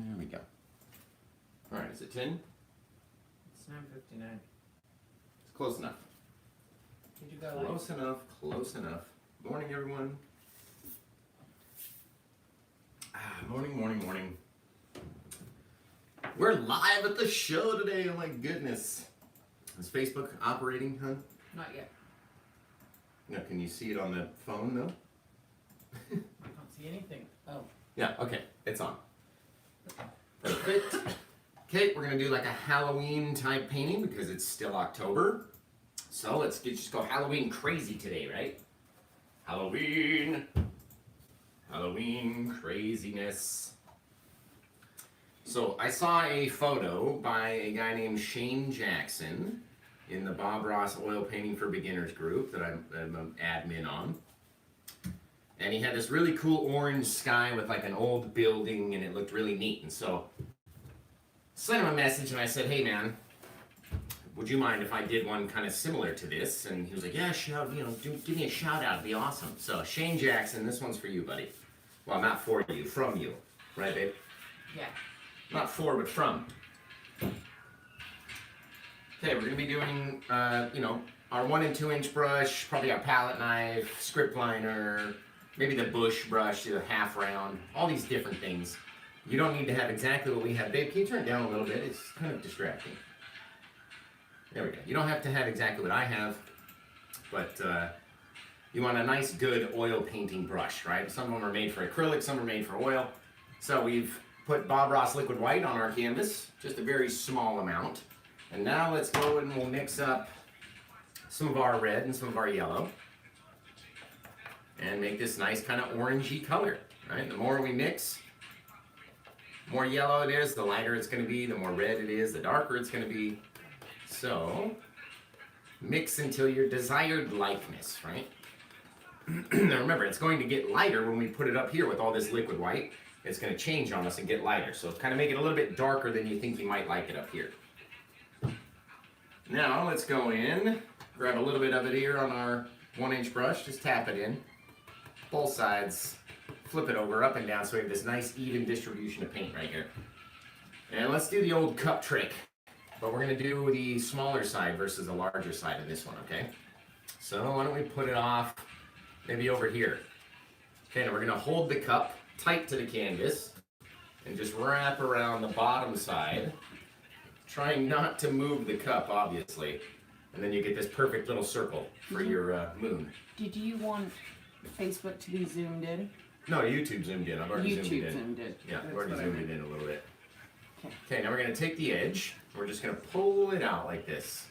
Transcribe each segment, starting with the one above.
There we go. All right, is it 10? It's 9:59. It's close enough. Did you go live? Close enough, close enough. Morning, everyone. Morning, morning, morning. We're live at the show today, oh my goodness. Is Facebook operating, huh? Not yet. No, can you see it on the phone, though? I can't see anything. Oh. Yeah, okay, it's on. Perfect. Okay, we're gonna do like a Halloween type painting because it's still October. So let's just go Halloween crazy today, right? Halloween. Halloween craziness. So I saw a photo by a guy named Shane Jackson in the Bob Ross Oil Painting for Beginners group that I'm an admin on. And he had this really cool orange sky with like an old building and it looked really neat. And so I sent him a message and I said, hey man, would you mind if I did one kind of similar to this? And he was like, yeah, give me a shout out, it'd be awesome. So Shane Jackson, this one's for you, buddy. Well, not for you, from you. Right, babe? Yeah. Not for, but from. Okay, we're gonna be doing, our 1 and 2 inch brush, probably our palette knife, script liner, maybe the bush brush, the half round, all these different things. You don't need to have exactly what we have. Babe, can you turn it down a little bit? It's kind of distracting. There we go. You don't have to have exactly what I have, but you want a nice, good oil painting brush, right? Some of them are made for acrylic, some are made for oil. So we've put Bob Ross liquid white on our canvas, just a very small amount. And now let's go and we'll mix up some of our red and some of our yellow and make this nice kind of orangey color, right? The more we mix, the more yellow it is, the lighter it's going to be, the more red it is, the darker it's going to be. So mix until your desired likeness, right? Now remember, it's going to get lighter when we put it up here with all this liquid white. It's going to change on us and get lighter. So kind of make it a little bit darker than you think you might like it up here. Now let's go in, grab a little bit of it here on our 1 inch brush, just tap it in, both sides, flip it over up and down so we have this nice even distribution of paint right here. And let's do the old cup trick, but we're going to do the smaller side versus the larger side of this one, okay? So why don't we put it off maybe over here. Okay, now we're going to hold the cup tight to the canvas and just wrap around the bottom side, trying not to move the cup, obviously. And then you get this perfect little circle for your moon. Did you want Facebook to be zoomed in? No, YouTube zoomed in. I've already zoomed in. YouTube zoomed in. Yeah, I've already zoomed it in a little bit. Okay, now we're going to take the edge. We're just going to pull it out like this.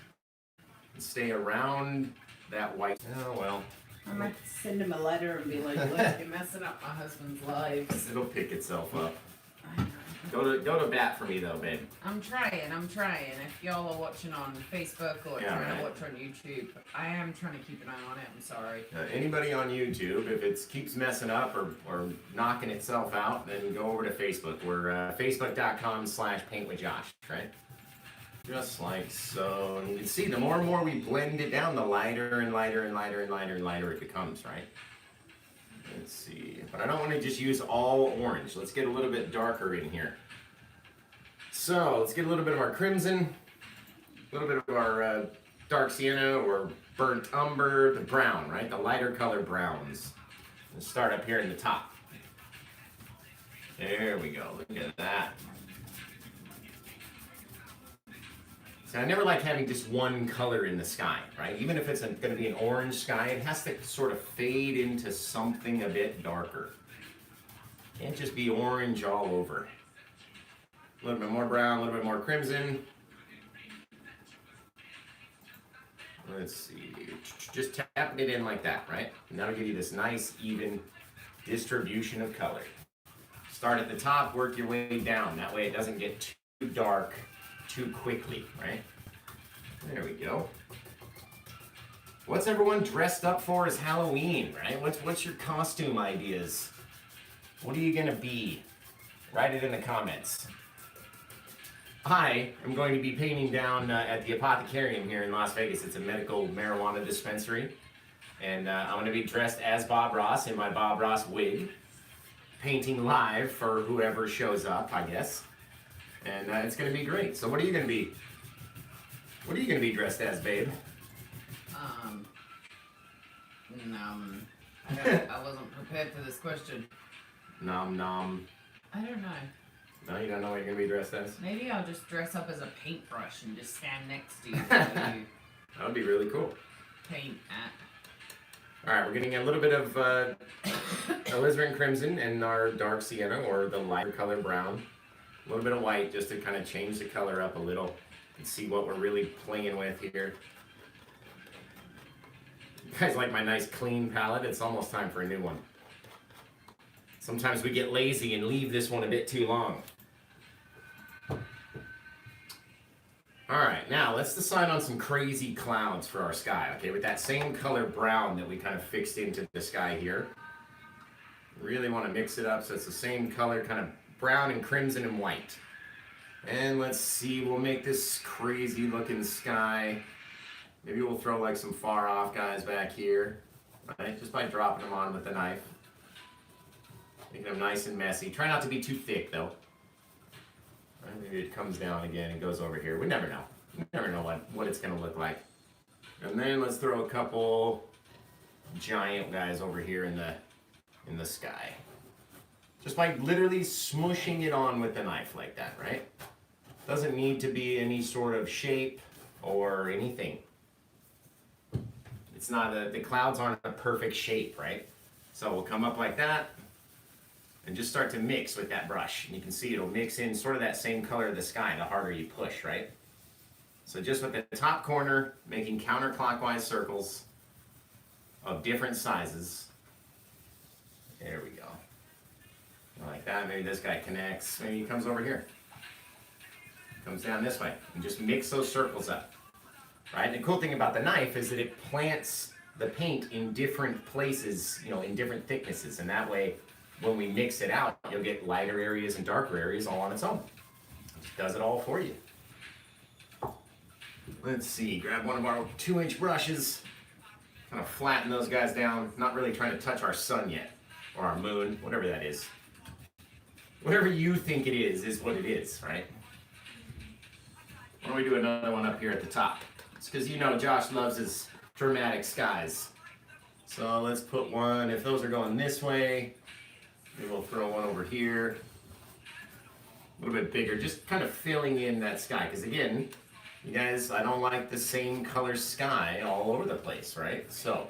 And stay around that white. Oh, well. I might send him a letter and be like, look, you're messing up my husband's lives. It'll pick itself up. I know. Go to bat for me though, babe. I'm trying. If y'all are watching on Facebook or trying to watch on YouTube, I am trying to keep an eye on it. I'm sorry. Anybody on YouTube, if it keeps messing up or knocking itself out, then go over to Facebook. We're facebook.com/paintwithjosh, right? Just like so. And you can see the more and more we blend it down, the lighter and lighter and lighter and lighter and lighter it becomes, right? Let's see. But I don't want to just use all orange. Let's get a little bit darker in here. So let's get a little bit of our crimson, a little bit of our dark sienna or burnt umber, the brown, right? The lighter color browns. Let's start up here in the top. There we go. Look at that. So I never like having just one color in the sky, right? Even if it's going to be an orange sky, it has to sort of fade into something a bit darker. Can't just be orange all over. A little bit more brown, a little bit more crimson. Let's see, just tapping it in like that, right? And that'll give you this nice, even distribution of color. Start at the top, work your way down. That way it doesn't get too dark too quickly, right? There we go. What's everyone dressed up for as Halloween, right? What's your costume ideas? What are you gonna be? Write it in the comments. I am going to be painting down at the Apothecarium here in Las Vegas. It's a medical marijuana dispensary. And I'm going to be dressed as Bob Ross in my Bob Ross wig. painting live for whoever shows up, I guess. And it's going to be great. So what are you going to be? What are you going to be dressed as, babe? I wasn't prepared for this question. Nom nom. I don't know. No, you don't know what you're going to be dressed as? Maybe I'll just dress up as a paintbrush and just stand next to you while you That would be really cool. paint at. Alright, we're getting a little bit of alizarin crimson in our dark sienna, or the lighter color brown. A little bit of white just to kind of change the color up a little and see what we're really playing with here. You guys like my nice clean palette? It's almost time for a new one. Sometimes we get lazy and leave this one a bit too long. Alright, now let's decide on some crazy clouds for our sky, okay? With that same color brown that we kind of fixed into the sky here. Really want to mix it up so it's the same color, kind of brown and crimson and white. And let's see, we'll make this crazy looking sky. Maybe we'll throw like some far off guys back here, right? Just by dropping them on with the knife. Making them nice and messy. Try not to be too thick though. Right, maybe it comes down again and goes over here. We never know. We never know what it's gonna look like. And then let's throw a couple giant guys over here in the sky. Just by literally smushing it on with the knife like that, right? Doesn't need to be any sort of shape or anything. It's not the clouds aren't a perfect shape, right? So we'll come up like that and just start to mix with that brush. And you can see it'll mix in sort of that same color of the sky the harder you push, right? So just with the top corner, making counterclockwise circles of different sizes. There we go. Like that, maybe this guy connects, maybe he comes over here. Comes down this way, and just mix those circles up. Right? And the cool thing about the knife is that it plants the paint in different places, you know, in different thicknesses, and that way, when we mix it out, you'll get lighter areas and darker areas all on its own. It just does it all for you. Let's see, grab one of our 2-inch brushes, kind of flatten those guys down, not really trying to touch our sun yet, or our moon, whatever that is. Whatever you think it is what it is, right? Why don't we do another one up here at the top? It's because you know Josh loves his dramatic skies. So let's put one, if those are going this way, maybe we'll throw one over here. A little bit bigger, just kind of filling in that sky. Because again, you guys, I don't like the same color sky all over the place, right? So,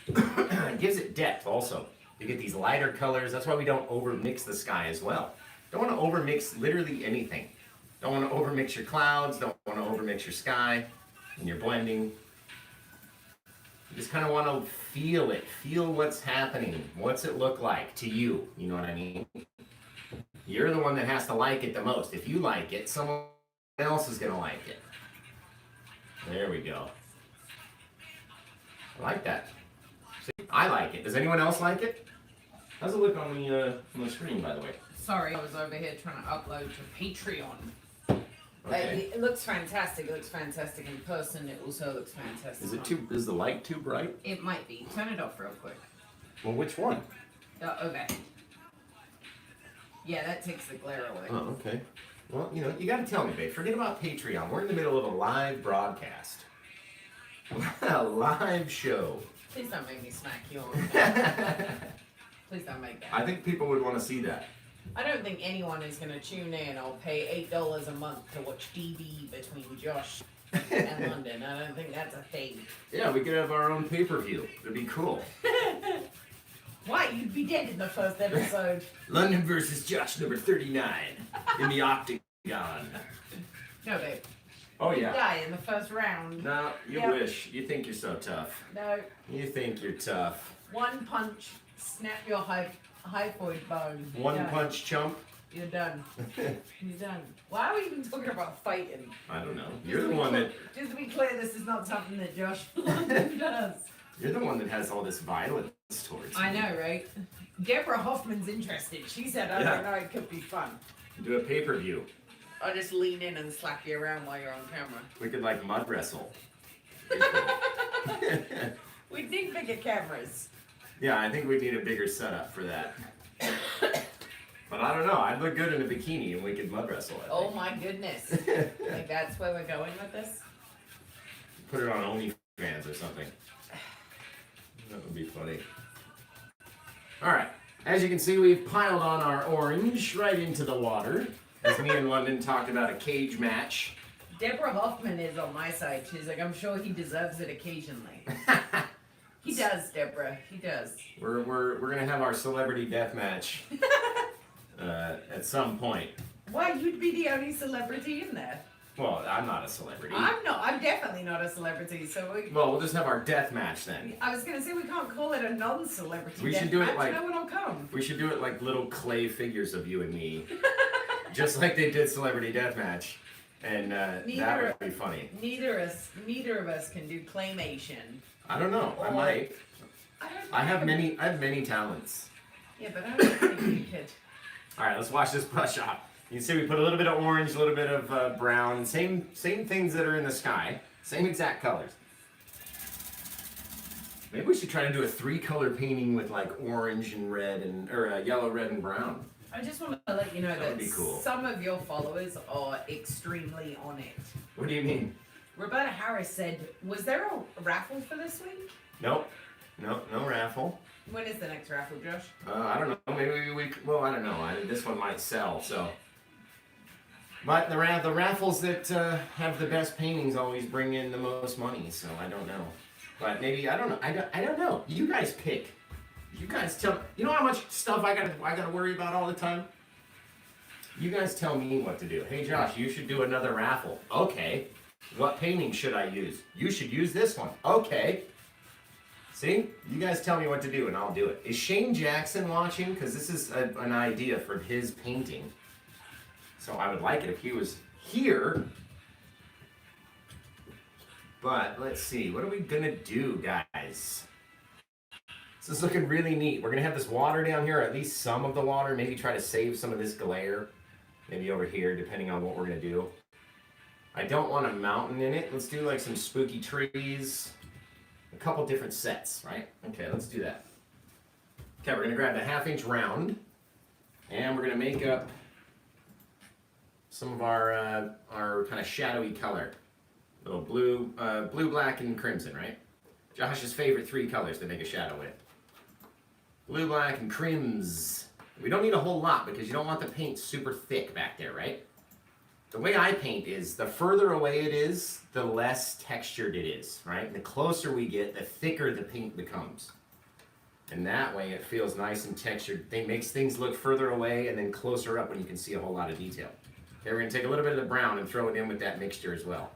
it gives it depth also. You get these lighter colors. That's why we don't overmix the sky as well. Don't want to overmix literally anything. Don't want to overmix your clouds. Don't want to overmix your sky when you're blending. You just kind of want to feel it. Feel what's happening. What's it look like to you? You know what I mean? You're the one that has to like it the most. If you like it, someone else is going to like it. There we go. I like that. See, I like it. Does anyone else like it? How's it look on the screen, by the way? Sorry, I was over here trying to upload to Patreon. Okay. It looks fantastic. It looks fantastic in person. It also looks fantastic. Is the light too bright? It might be. Turn it off real quick. Well, which one? Okay. Yeah, that takes the glare away. Oh, okay. Well, you know, you gotta tell me, babe. Forget about Patreon. We're in the middle of a live broadcast. A live show. Please don't make me smack you on. Please don't make that. I think people would want to see that. I don't think anyone is going to tune in or pay $8 a month to watch TV between Josh and London. I don't think that's a thing. Yeah, we could have our own pay-per-view. It'd be cool. Why? You'd be dead in the first episode. London versus Josh number 39 in the Octagon. No, babe. Oh, You yeah. die in the first round. No, you Yep. wish. You think you're so tough. No. You think you're tough. One punch, snap your hyphoid bone. You're One done. punch chump. You're done. You're done. Why are we even talking about fighting? I don't know. You're the one that Just to be clear, this is not something that Josh London does. you're the one that has all this violence towards I me. know, right? Deborah Hoffman's interested. She said, I don't know, it could be fun. Do a pay-per-view. I'll just lean in and slap you around while you're on camera. We could like mud wrestle. We need bigger cameras. Yeah, I think we need a bigger setup for that. But I don't know. I'd look good in a bikini and we could mud wrestle it. Oh my goodness. Like that's where we're going with this? Put it on OnlyFans or something. That would be funny. Alright. As you can see, we've piled on our orange right into the water. As me and London talked about a cage match. Deborah Hoffman is on my side. She's like, I'm sure he deserves it occasionally. He does, Deborah. He does. We're gonna have our celebrity death match at some point. Why? You'd be the only celebrity in there. Well, I'm not a celebrity. I'm not. I'm definitely not a celebrity. So Well, we'll just have our death match then. I was gonna say we can't call it a non-celebrity. We death should do it match. like- No one will come. We should do it like little clay figures of you and me, just like they did Celebrity Deathmatch, and that would be funny. Neither of us can do claymation. I don't know. I might. I have many talents. Yeah, but I don't think you could. All right, let's wash this brush off. You can see we put a little bit of orange, a little bit of brown, same things that are in the sky, same exact colors. Maybe we should try to do a 3-color painting with like orange and red or yellow, red, and brown. I just want to let you know that would be cool. some of your followers are extremely on it. What do you mean? Roberta Harris said, was there a raffle for this week? Nope. No raffle. When is the next raffle, Josh? I don't know. Maybe well, I don't know. This one might sell, so. But the raffles that have the best paintings always bring in the most money, so I don't know. But maybe, I don't know. I don't know. You guys pick. You guys tell. You know how much stuff I gotta worry about all the time? You guys tell me what to do. Hey Josh, you should do another raffle. Okay. What painting should I use? You should use this one. Okay. See? You guys tell me what to do and I'll do it. Is Shane Jackson watching? Because this is an idea for his painting. So I would like it if he was here. But let's see. What are we going to do, guys? This is looking really neat. We're going to have this water down here, or at least some of the water. Maybe try to save some of this glare. Maybe over here, depending on what we're going to do. I don't want a mountain in it. Let's do like some spooky trees. A couple different sets, right? Okay, let's do that. Okay, we're going to grab the 1/2-inch round. And we're going to make up some of our kind of shadowy color. Little blue, black, and crimson, right? Josh's favorite 3 colors to make a shadow with. Blue, black, and crims. We don't need a whole lot because you don't want the paint super thick back there, right? The way I paint is the further away it is, the less textured it is, right? The closer we get, the thicker the paint becomes. And that way it feels nice and textured. It makes things look further away and then closer up when you can see a whole lot of detail. Okay, we're going to take a little bit of the brown and throw it in with that mixture as well.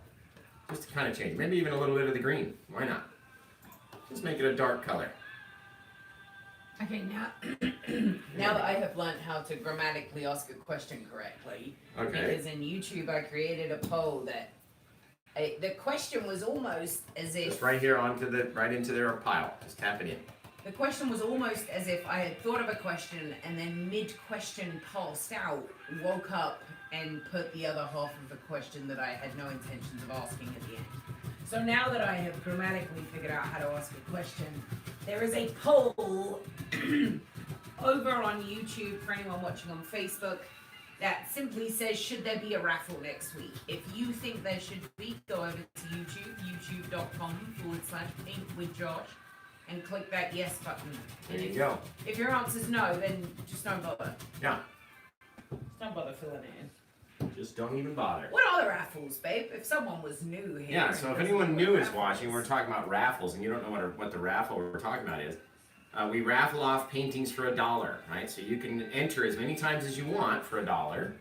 Just to kind of change. Maybe even a little bit of the green. Why not? Just make it a dark color. Okay, now that I have learned how to grammatically ask a question correctly, Okay. because in YouTube I created a poll that the question was almost as if Just right here right into their pile. Just tap it in. the question was almost as if I had thought of a question and then mid-question passed out, woke up and put the other half of the question that I had no intentions of asking at the end. So now that I have grammatically figured out how to ask a question, there is a poll over on YouTube for anyone watching on Facebook that simply says, should there be a raffle next week? If you think there should be, go over to YouTube, youtube.com/paintwithjosh, and click that yes button. There you go. If your answer's no, then just don't bother. Yeah. Just don't bother filling it in. Just don't even bother. What are the raffles, babe? If someone was new here. Yeah, so if anyone new is watching, we're talking about raffles, and you don't know what the raffle we're talking about is. We raffle off paintings for $1, right? So you can enter as many times as you want for $1.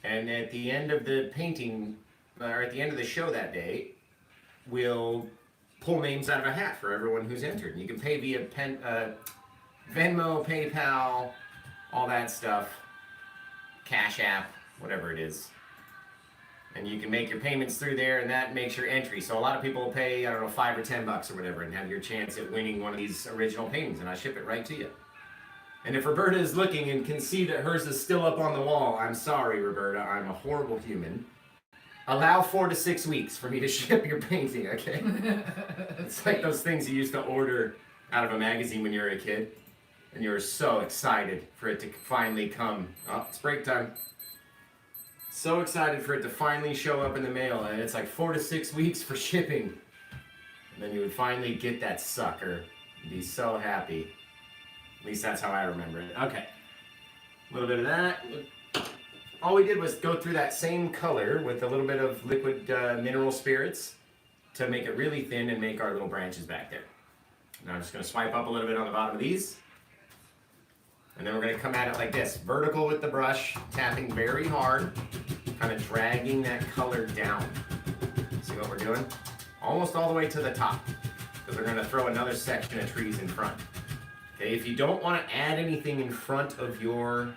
And at the end of the painting, or at the end of the show that day, we'll pull names out of a hat for everyone who's entered. And you can pay via Venmo, PayPal, all that stuff, Cash App, whatever it is. And you can make your payments through there, and that makes your entry. So a lot of people will pay, I don't know, $5 or $10 or whatever, and have your chance at winning one of these original paintings, and I ship it right to you. And if Roberta is looking and can see that hers is still up on the wall, I'm sorry, Roberta, I'm a horrible human. Allow 4 to 6 weeks for me to ship your painting, okay? It's like those things you used to order out of a magazine when you were a kid. And you're so excited for it to finally come. Oh, it's break time. So excited for it to finally show up in the mail, and it's like 4 to 6 weeks for shipping. And then you would finally get that sucker and be so happy. At least that's how I remember it. Okay. A little bit of that. All we did was go through that same color with a little bit of liquid mineral spirits to make it really thin and make our little branches back there. Now I'm just going to swipe up a little bit on the bottom of these. And then we're going to come at it like this, vertical with the brush, tapping very hard, kind of dragging that color down. See what we're doing? Almost all the way to the top, because we're going to throw another section of trees in front. Okay, if you don't want to add anything in front of your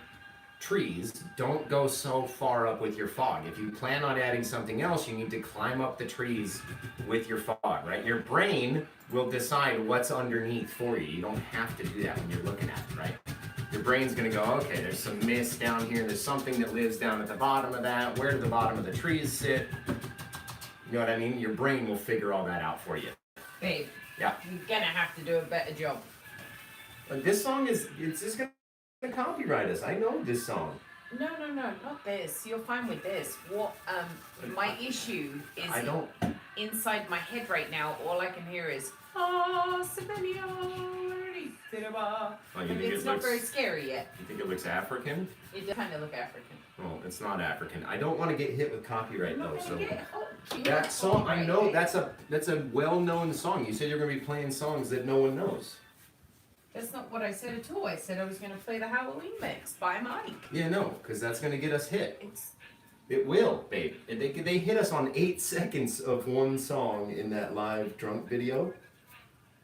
trees, don't go so far up with your fog. If you plan on adding something else, you need to climb up the trees with your fog, right? Your brain will decide what's underneath for you. You don't have to do that when you're looking at it, right? Your brain's gonna go, okay, there's some mist down here, there's something that lives down at the bottom of that, where do the bottom of the trees sit? You know what I mean? Your brain will figure all that out for you. Babe, yeah, you're gonna have to do a better job. But this song it's just gonna copyright us. I know this song. No, not this. You're fine with this. What, my issue is I don't... inside my head right now, all I can hear is, it's not very scary yet. You think it looks African? It does kind of look African. Oh, it's not African. I don't want to get hit with copyright though. So that that song, I know that's a well-known song. You said you're going to be playing songs that no one knows. That's not what I said at all. I said I was going to play the Halloween mix by Mike. Yeah, no, because that's going to get us hit. It will, babe. They hit us on 8 seconds of one song in that live drunk video.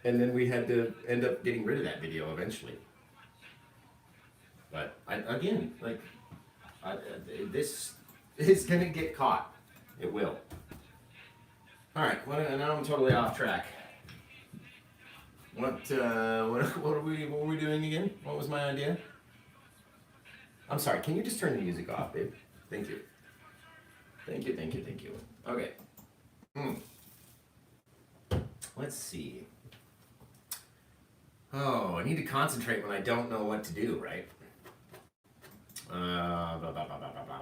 And then we had to end up getting rid of that video eventually. But this is gonna get caught. It will. All right. Now I'm totally off track. What were we doing again? What was my idea? I'm sorry. Can you just turn the music off, babe? Thank you. Thank you. Okay. Let's see. Oh, I need to concentrate when I don't know what to do, right?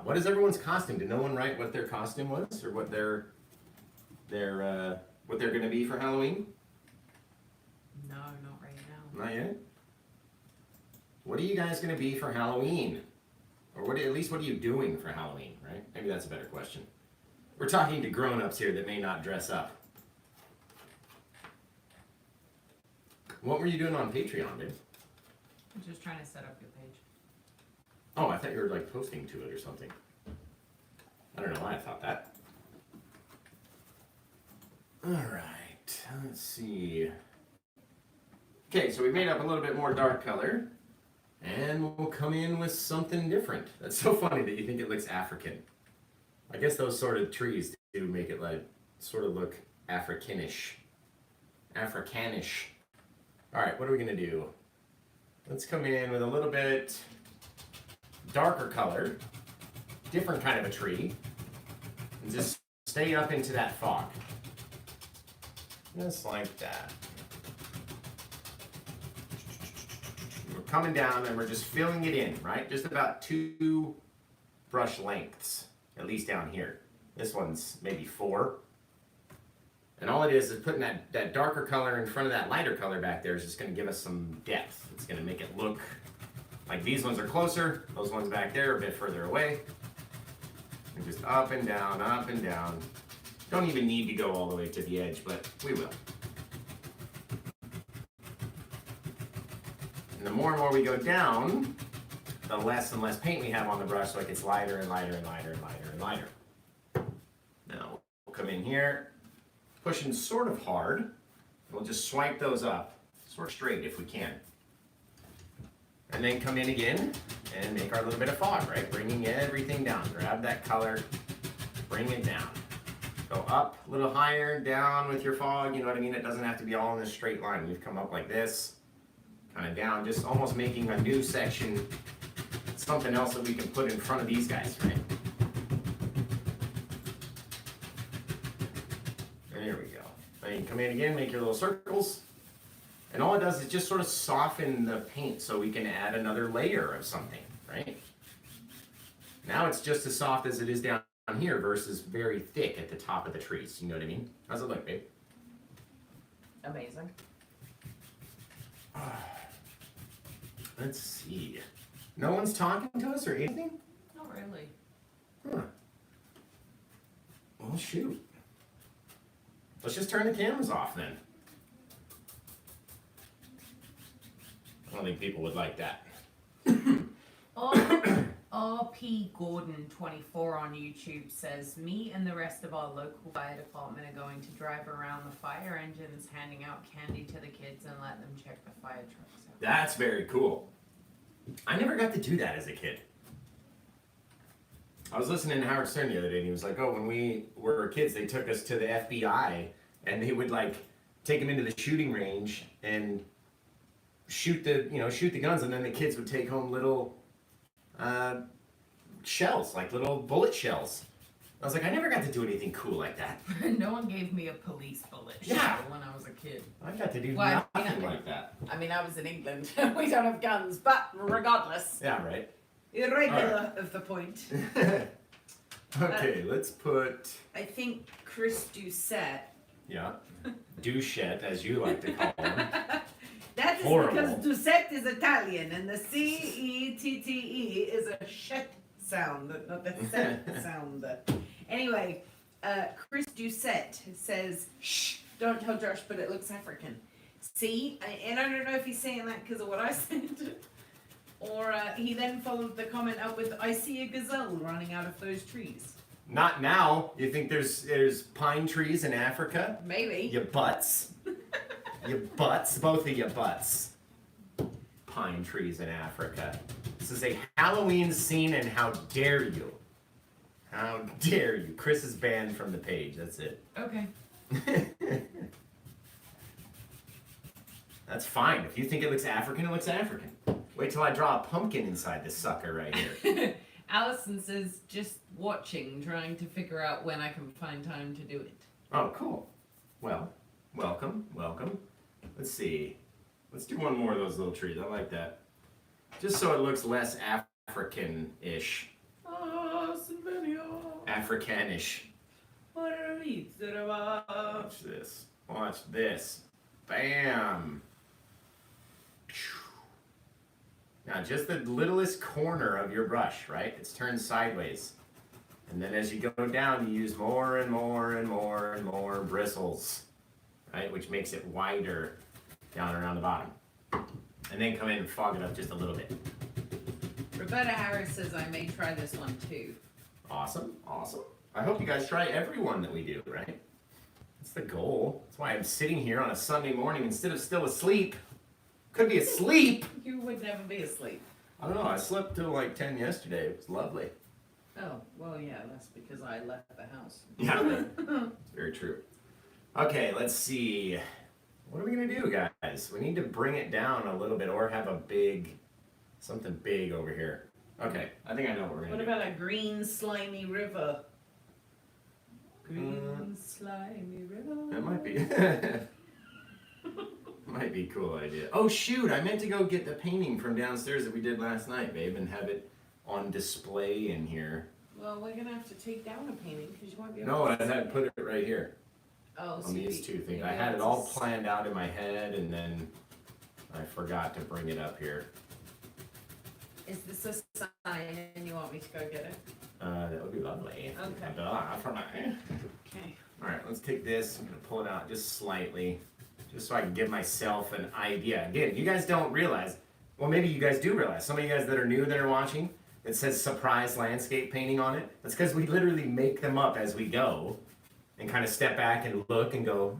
What is everyone's costume? Did no one write what their costume was, or what they're going to be for Halloween? No, not right now. Not yet. What are you guys going to be for Halloween? Or at least what are you doing for Halloween, right? Maybe that's a better question. We're talking to grown-ups here that may not dress up. What were you doing on Patreon, dude? I'm just trying to set up your page. Oh, I thought you were like posting to it or something. I don't know why I thought that. All right, let's see. Okay, so we made up a little bit more dark color, and we'll come in with something different. That's so funny that you think it looks African. I guess those sort of trees do make it like sort of look Africanish. All right, what are we gonna do? Let's come in with a little bit darker color, different kind of a tree, and just stay up into that fog. Just like that. We're coming down and we're just filling it in, right? Just about 2 brush lengths, at least down here. This one's maybe 4. And all it is putting that darker color in front of that lighter color back there is just going to give us some depth. It's going to make it look like these ones are closer, those ones back there are a bit further away. And just up and down, up and down. Don't even need to go all the way to the edge, but we will. And the more and more we go down, the less and less paint we have on the brush, so it gets lighter and lighter and lighter and lighter and lighter. Now, we'll come in here, pushing sort of hard. We'll just swipe those up, sort of straight if we can. And then come in again and make our little bit of fog, right? Bringing everything down. Grab that color, bring it down. Go up a little higher, down with your fog, you know what I mean? It doesn't have to be all in a straight line. We've come up like this, kind of down, just almost making a new section, something else that we can put in front of these guys, right? There we go. Then you come in again, make your little circles, And all it does is just sort of soften the paint so we can add another layer of something, right? Now it's just as soft as it is down here versus very thick at the top of the trees. You know what I mean? How's it look, babe? Amazing. Let's see. No one's talking to us or anything? Not really. Huh. Well, shoot. Let's just turn the cameras off then. I don't think people would like that. RP Gordon 24 on YouTube says, me and the rest of our local fire department are going to drive around the fire engines handing out candy to the kids and let them check the fire trucks out. That's very cool. I never got to do that as a kid. I was listening to Howard Stern the other day and he was like, oh, when we were kids, they took us to the FBI and they would like take them into the shooting range and shoot the guns, and then the kids would take home little shells, like little bullet shells. I was like, I never got to do anything cool like that. No one gave me a police bullet Yeah. shell when I was a kid. I got to do Well, nothing like that. I mean, I was in England. We don't have guns, but regardless. Yeah, right. Irregular of the point. Okay, let's put, I think Chris Doucette. yeah, douchette, as you like to call him. That is Horrible. because Doucette is Italian and the C-E-T-T-E is a shet sound, not the set sound. Anyway, Chris Doucette says, shh, don't tell Josh, but it looks African. See? And I don't know if he's saying that because of what I said. Or he then followed the comment up with, I see a gazelle running out of those trees. Not now. You think there's pine trees in Africa? Maybe. You butts. You butts. Both of you butts. Pine trees in Africa. This is a Halloween scene, and how dare you? How dare you? Chris is banned from the page. That's it. Okay. That's fine. If you think it looks African, it looks African. Wait till I draw a pumpkin inside this sucker right here. Allison says, just watching, trying to figure out when I can find time to do it. Oh, cool. Well, welcome, welcome. Let's see. Let's do one more of those little trees. I like that. Just so it looks less African-ish. Africanish. Watch this. Watch this. Bam. Now, just the littlest corner of your brush, right? It's turned sideways. And then as you go down, you use more and more and more and more bristles, right? Which makes it wider down around the bottom. And then come in and fog it up just a little bit. Roberta Harris says I may try this one too. Awesome, awesome. I hope you guys try every one that we do, right? That's the goal. That's why I'm sitting here on a Sunday morning instead of still asleep. Could be asleep. You would never be asleep. I don't know. I slept till like 10 yesterday. It was lovely. Oh, well, yeah, that's because I left the house. Yeah, it's very true. Okay, let's see. What are we gonna do, guys? We need to bring it down a little bit, or have a something big over here. Okay, I think I know what we're gonna What do. about a green slimy river? Green slimy river. That might be. Might be a cool idea. Oh shoot! I meant to go get the painting from downstairs that we did last night, babe, and have it on display in here. Well, we're gonna have to take down a painting because you won't be able No, I to had put it right here Oh, so on these two things. I had it all planned out in my head, and then I forgot to bring it up here. Is this a sign and you want me to go get it? That would be lovely. Okay. Okay. All right, let's take this. I'm gonna pull it out just slightly, just so I can give myself an idea. Again, you guys don't realize. Well, maybe you guys do realize. Some of you guys that are new that are watching, it says surprise landscape painting on it. That's because we literally make them up as we go, and kind of step back and look and go,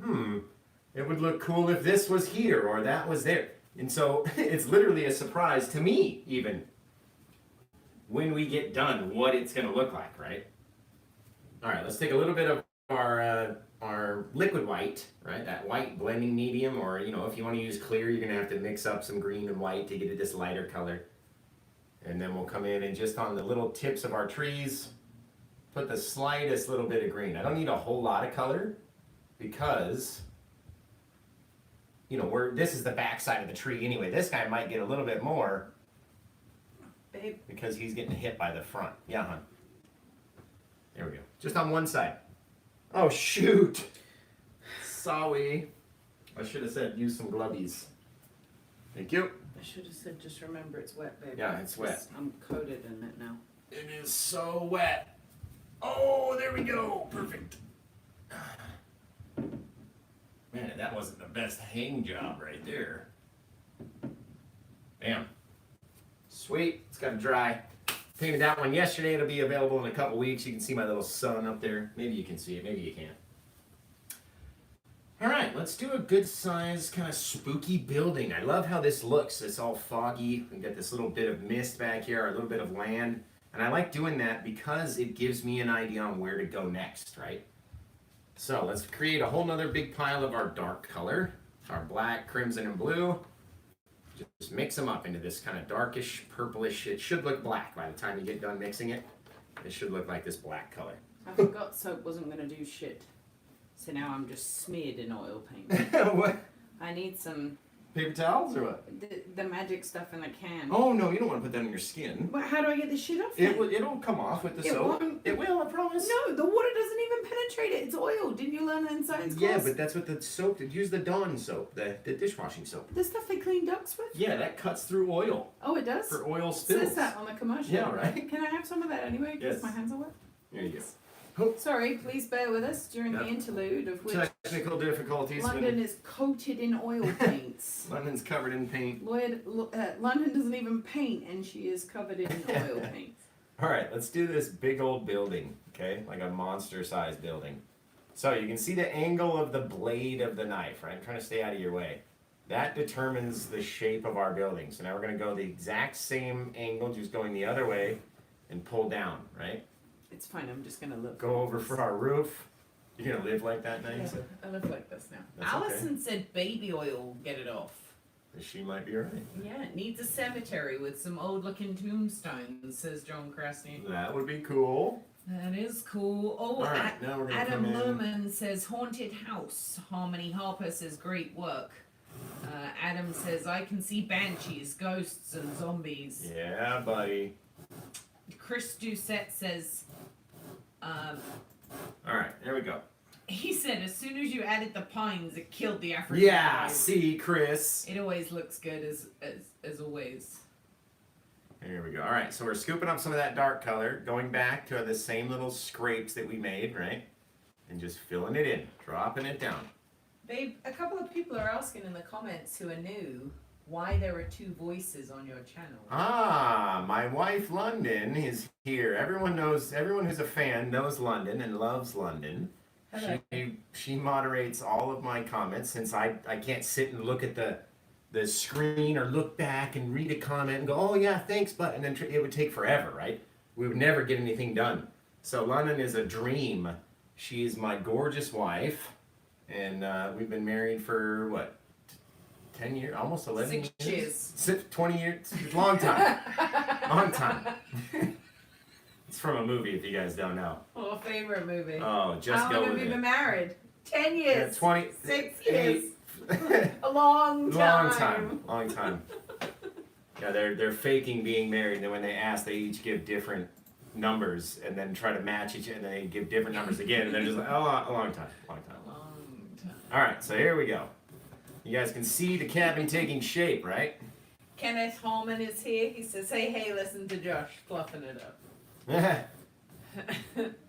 it would look cool if this was here or that was there. And so it's literally a surprise to me, even when we get done, what it's going to look like, right? All right, let's take a little bit of our liquid white, right? That white blending medium, or if you want to use clear, you're going to have to mix up some green and white to get it this lighter color. And then we'll come in and just on the little tips of our trees, put the slightest little bit of green. I don't need a whole lot of color because you know, this is the back side of the tree anyway. This guy might get a little bit more Babe. because he's getting hit by the front. Yeah, hon. There we go. Just on one side. Oh, shoot. Sorry. I should have said use some glovies. Thank you. I should have said just remember it's wet, babe. Yeah, it's wet. I'm coated in it now. It is so wet. Oh, there we go. Perfect. Man, that wasn't the best hang job right there. Bam. Sweet. It's got to dry. Painted that one yesterday. It'll be available in a couple weeks. You can see my little sun up there. Maybe you can see it. Maybe you can't. All right, let's do a good size kind of spooky building. I love how this looks. It's all foggy. We got this little bit of mist back here, a little bit of land. And I like doing that because it gives me an idea on where to go next, right? So let's create a whole nother big pile of our dark color. Our black, crimson, and blue. Just mix them up into this kind of darkish, purplish. It should look black by the time you get done mixing it. It should look like this black color. I forgot soap wasn't going to do shit. So now I'm just smeared in oil paint. What? I need some... Paper towels or what? The magic stuff in the can. Oh no, you don't want to put that on your skin. But how do I get this shit off It'll come off with the It soap. won't? It will, I promise. No, the water doesn't even penetrate it. It's oil. Didn't you learn that in science class? Yeah, but that's what the soap did. Use the Dawn soap, the dishwashing soap. The stuff they clean ducks with? Yeah, that cuts through oil Oh, it does? for oil It spills. says that on the commercial. Yeah, right? Can I have some of that anyway? Because Yes. my hands are wet. There you go. Sorry, please bear with us during Yep. the interlude of which Technical difficulties. London is coated in oil paints. London's covered in paint. London doesn't even paint, and she is covered in oil paints. All right, let's do this big old building, okay? Like a monster-sized building. So you can see the angle of the blade of the knife, right? I'm trying to stay out of your way. That determines the shape of our building. So now we're going to go the exact same angle, just going the other way, and pull down, right? It's fine, I'm just gonna look. Go over for our roof. You're going to live like that now, you Yeah, said? I look like this now. That's okay. Allison said baby oil will get it off. She might be right. Yeah, it needs a cemetery with some old looking tombstones, says John Krasny. That would be cool. That is cool. Oh, All right, now we're going to Adam come in. Lohman says haunted house. Harmony Harper says great work. Adam says I can see banshees, ghosts, and zombies. Yeah, buddy. Chris Doucette says, All right, there we go. he said as soon as you added the pines, it killed the African Yeah, vibe. see, Chris. It always looks good as always. Here we go. All right, so we're scooping up some of that dark color, going back to the same little scrapes that we made, right? And just filling it in, dropping it down. Babe, a couple of people are asking in the comments who are new why there are two voices on your channel. Ah, my wife London is here. Everyone who's a fan knows London and loves London. Hello. She moderates all of my comments since I can't sit and look at the screen or look back and read a comment and go, oh yeah, thanks, but, and then it would take forever, right? We would never get anything done. So London is a dream. She is my gorgeous wife, and we've been married for what, 10 years, almost 11 6 years. 20 years, long time, long time. It's from a movie, if you guys don't know. Oh, favorite movie. Oh, just How go long have with you it. been married? 10 Yeah, years. 20, 6 years. 8. A long time. Long time. Yeah, they're faking being married, and then when they ask, they each give different numbers, and then try to match each, and then they give different numbers again, and they're just like, oh, a long time. Long time. All right, so here we go. You guys can see the cabin taking shape, right? Kenneth Holman is here. He says, hey, listen to Josh fluffing it up.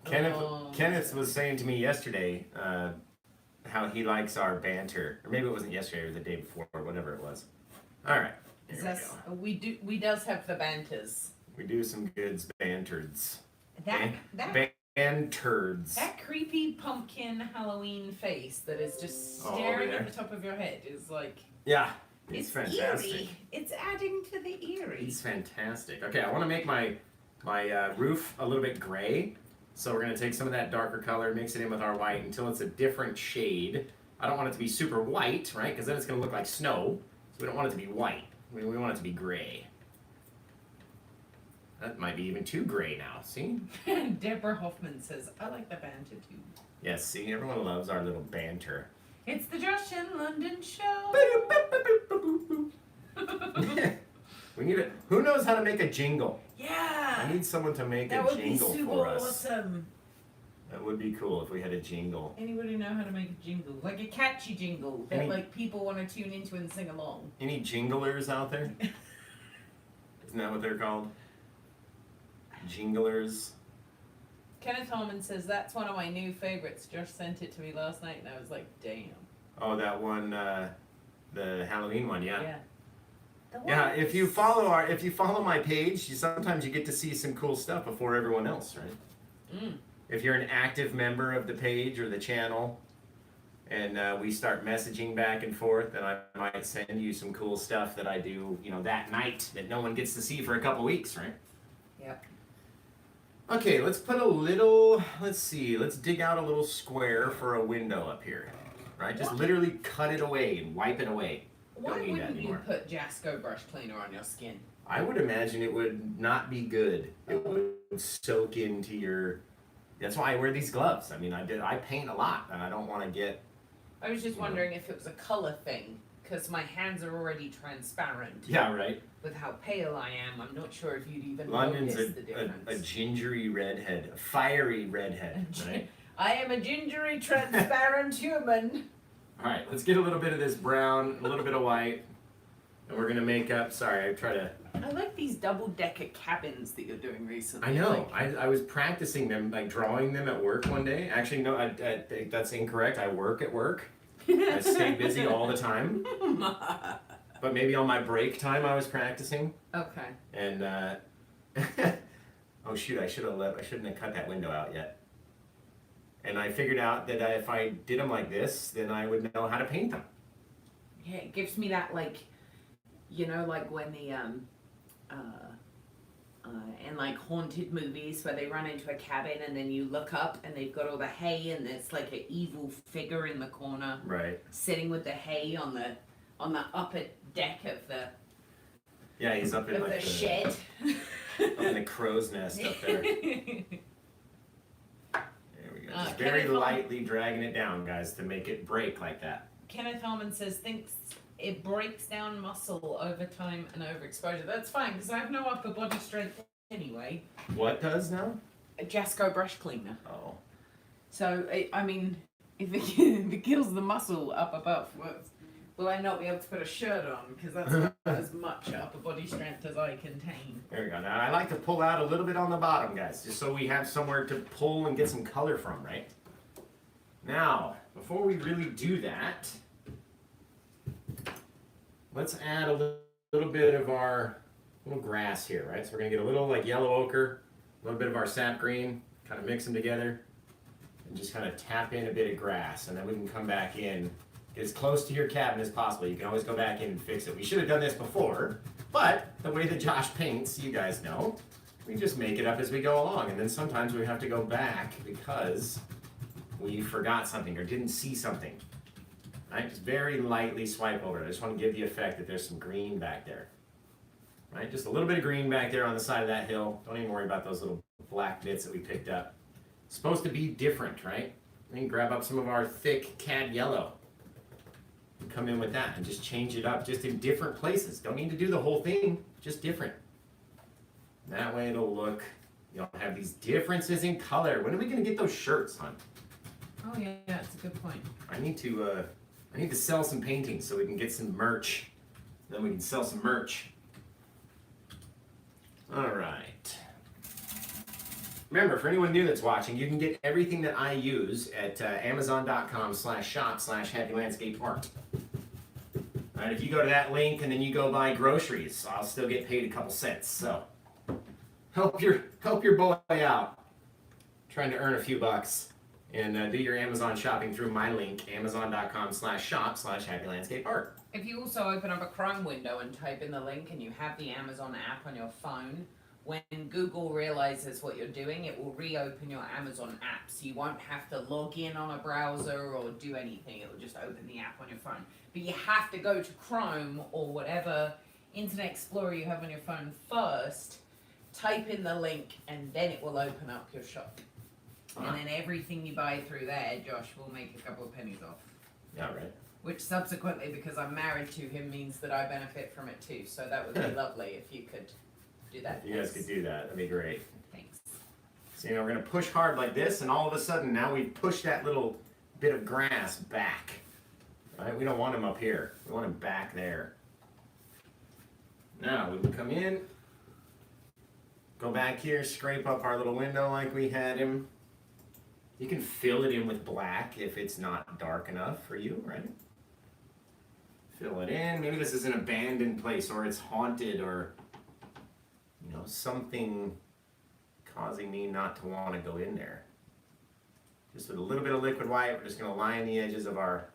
Kenneth was saying to me yesterday how he likes our banter, or maybe it wasn't yesterday, it was the day before, or whatever it was. All right, here we go. We does have the banters. We do some good banterds. That Banterds. that creepy pumpkin Halloween face that is just Oh, staring over at there. the top of your head is like Yeah, it's fantastic. eerie. It's adding to the eerie. It's fantastic. Okay, I want to make my roof a little bit gray. So we're going to take some of that darker color, mix it in with our white until it's a different shade. I don't want it to be super white, right? Because then it's going to look like snow. So we don't want it to be white. We want it to be gray. That might be even too gray now, see? Deborah Hoffman says, I like the banter too. Yes, see, everyone loves our little banter. It's the Josh in London show. We need a. Who knows how to make a jingle? Yeah. I need someone to make that a would jingle be super for us. awesome. That would be cool if we had a jingle. Anybody know how to make a jingle? Like a catchy jingle that like people want to tune into and sing along. Any jinglers out there? Isn't that what they're called? Jinglers. Kenneth Harmon says that's one of my new favorites. Josh sent it to me last night and I was like, damn. Oh, that one, the Halloween one, yeah. Yeah. Yeah, if you follow my page, sometimes you get to see some cool stuff before everyone else, right? Mm. If you're an active member of the page or the channel, and we start messaging back and forth, then I might send you some cool stuff that I do, that night that no one gets to see for a couple weeks, right? Yep. Okay, let's put a little, let's dig out a little square for a window up here, right? Just literally cut it away and wipe it away. Why wouldn't you put Jasco brush cleaner on your skin? I would imagine it would not be good. It would soak into your. That's why I wear these gloves. I mean, I paint a lot, and I don't want to get. I was just wondering if it was a color thing, because my hands are already transparent. Yeah, right. With how pale I am, I'm not sure if you'd even London's notice the difference. a gingery redhead, a fiery redhead, right? I am a gingery, transparent human. All right, let's get a little bit of this brown, a little bit of white, and we're gonna make up. Sorry, I try to. I like these double-decker cabins that you're doing recently. I know. I was practicing them, like drawing them at work one day. Actually, no, I think that's incorrect. I work at work. I stay busy all the time. But maybe on my break time, I was practicing. Okay. And oh shoot, I shouldn't have cut that window out yet. And I figured out that if I did them like this, then I would know how to paint them. Yeah, it gives me that like when the in like haunted movies where they run into a cabin and then you look up and they've got all the hay and there's like an evil figure in the corner, right, sitting with the hay on the upper deck of the. Yeah, he's up in like the shed. Up in the crow's nest up there. There we go. Just very lightly dragging it down, guys, to make it break like that. Kenneth Harmon says thinks it breaks down muscle over time and overexposure. That's fine because I have no upper body strength anyway. What does now? A Jasco brush cleaner. Oh. So I mean, if it kills the muscle up above, will I not be able to put a shirt on? Because that's not as much upper body strength as I contain. There we go. Now I like to pull out a little bit on the bottom, guys, just so we have somewhere to pull and get some color from, right? Now, before we really do that, let's add a little bit of our little grass here, right? So we're gonna get a little like yellow ochre, a little bit of our sap green, kind of mix them together, and just kind of tap in a bit of grass, and then we can come back in. Get as close to your cabin as possible. You can always go back in and fix it. We should have done this before, but the way that Josh paints, you guys know, we just make it up as we go along, and then sometimes we have to go back because we forgot something or didn't see something. Right? Just very lightly swipe over it. I just want to give the effect that there's some green back there. Right? Just a little bit of green back there on the side of that hill. Don't even worry about those little black bits that we picked up. It's supposed to be different, right? We can grab up some of our thick cad yellow. Come in with that and just change it up just in different places. Don't need to do the whole thing, just different. That way it'll look, you'll have these differences in color. When are we going to get those shirts, hon? Oh yeah, that's a good point. I need to sell some paintings so we can get some merch. Then we can sell some merch. All right. Remember, for anyone new that's watching, you can get everything that I use at amazon.com/shop/happylandscapeart. All right, if you go to that link and then you go buy groceries, I'll still get paid a couple cents. So help your boy out, trying to earn a few bucks, and do your Amazon shopping through my link, amazon.com/shop/happylandscapeart. If you also open up a Chrome window and type in the link and you have the Amazon app on your phone, when Google realizes what you're doing, it will reopen your Amazon app. So you won't have to log in on a browser or do anything. It will just open the app on your phone. But you have to go to Chrome or whatever Internet Explorer you have on your phone first, type in the link, and then it will open up your shop. And then everything you buy through there, Josh will make a couple of pennies off. Yeah, right. Which subsequently, because I'm married to him, means that I benefit from it too. So that would be lovely if you could do that. If you guys could do that, that'd be great. Thanks. So, we're going to push hard like this, and all of a sudden now we've pushed that little bit of grass back. Right? We don't want him up here. We want him back there. Now we can come in, go back here, scrape up our little window like we had him. You can fill it in with black if it's not dark enough for you, right? Fill it in. Maybe this is an abandoned place, or it's haunted, or something causing me not to want to go in there. Just with a little bit of liquid white, we're just going to line the edges of our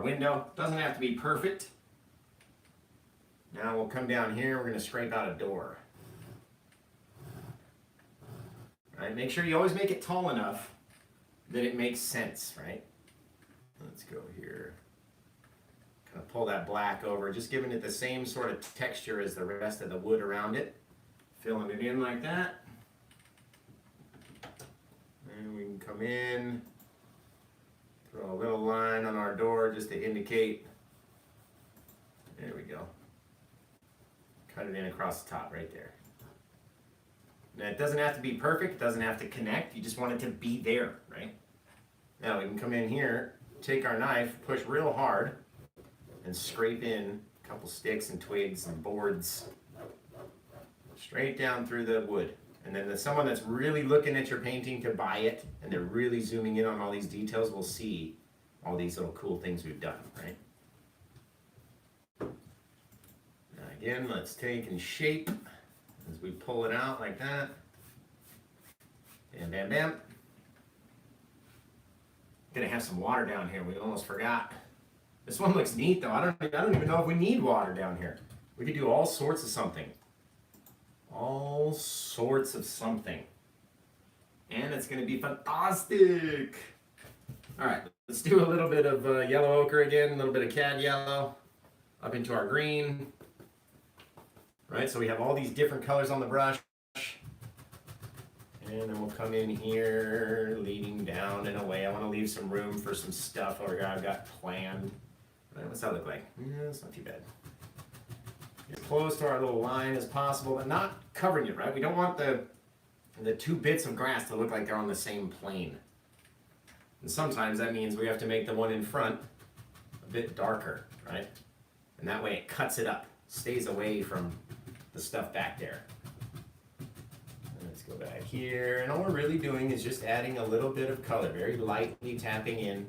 window. Doesn't have to be perfect. Now we'll come down here, we're going to scrape out a door. Right? Make sure you always make it tall enough that it makes sense, right? Let's go here. Kind of pull that black over, just giving it the same sort of texture as the rest of the wood around it. Filling it in like that. And we can come in, throw a little line on our door just to indicate. There we go. Cut it in across the top right there. Now it doesn't have to be perfect, it doesn't have to connect, you just want it to be there, right? Now we can come in here, take our knife, push real hard, and scrape in a couple sticks and twigs and boards straight down through the wood. And then someone that's really looking at your painting to buy it, and they're really zooming in on all these details, will see all these little cool things we've done, right? Now again, let's take and shape as we pull it out like that. Bam, bam, bam. Gonna have some water down here, we almost forgot. This one looks neat though. I don't even know if we need water down here. We could do all sorts of something. All sorts of something. And it's gonna be fantastic. All right, let's do a little bit of yellow ochre again, a little bit of cad yellow up into our green. Right, so we have all these different colors on the brush. And then we'll come in here, leading down and away. I want to leave some room for some stuff over here I've got planned. Right, what's that look like? Yeah, it's not too bad. As close to our little line as possible, but not covering it, right? We don't want the two bits of grass to look like they're on the same plane. And sometimes that means we have to make the one in front a bit darker, right? And that way it cuts it up, stays away from the stuff back there. Let's go back here, and all we're really doing is just adding a little bit of color, very lightly tapping in,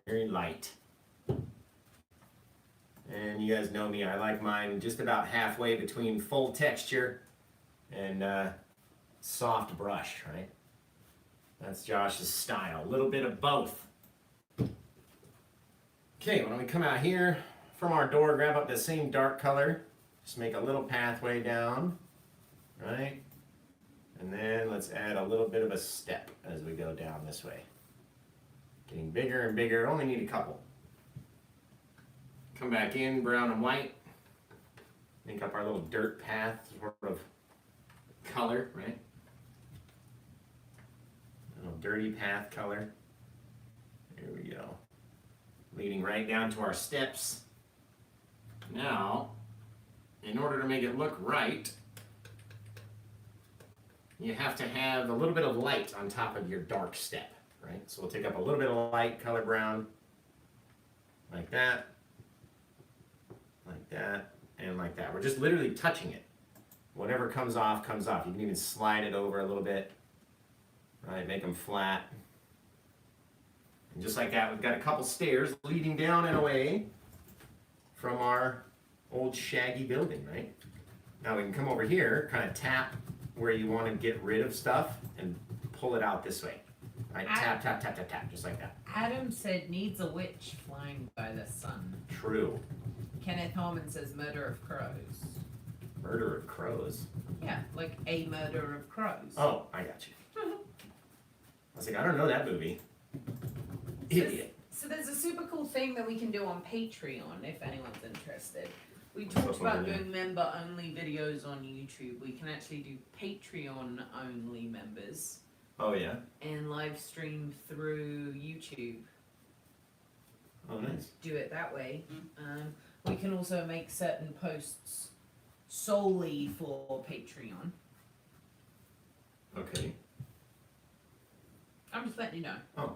very light. And you guys know me, I like mine just about halfway between full texture and soft brush, right? That's Josh's style, a little bit of both. Okay, when we come out here from our door, grab up the same dark color, just make a little pathway down. Right? And then let's add a little bit of a step as we go down this way. Getting bigger and bigger, only need a couple. Come back in, brown and white. Make up our little dirt path sort of color, right? A little dirty path color. There we go. Leading right down to our steps. Now, in order to make it look right, you have to have a little bit of light on top of your dark step, right? So we'll take up a little bit of light, color brown, like that, and like that. We're just literally touching it. Whatever comes off, comes off. You can even slide it over a little bit, right? Make them flat. And just like that, we've got a couple stairs leading down and away from our old shaggy building, right? Now we can come over here, kind of tap where you want to get rid of stuff and pull it out this way. Right? Tap, tap, tap, tap, tap, just like that. Adam said needs a witch flying by the sun. True. Kenneth Harmon says murder of crows. Murder of crows? Yeah, like a murder of crows. Oh, I got you. I was like, I don't know that movie. Idiot. So there's a super cool thing that we can do on Patreon if anyone's interested. We What's talked up about over there? doing member-only videos on YouTube. We can actually do Patreon-only members. Oh yeah. and live stream through YouTube. Oh nice. Do it that way. We can also make certain posts solely for Patreon. Okay. I'm just letting you know. Oh.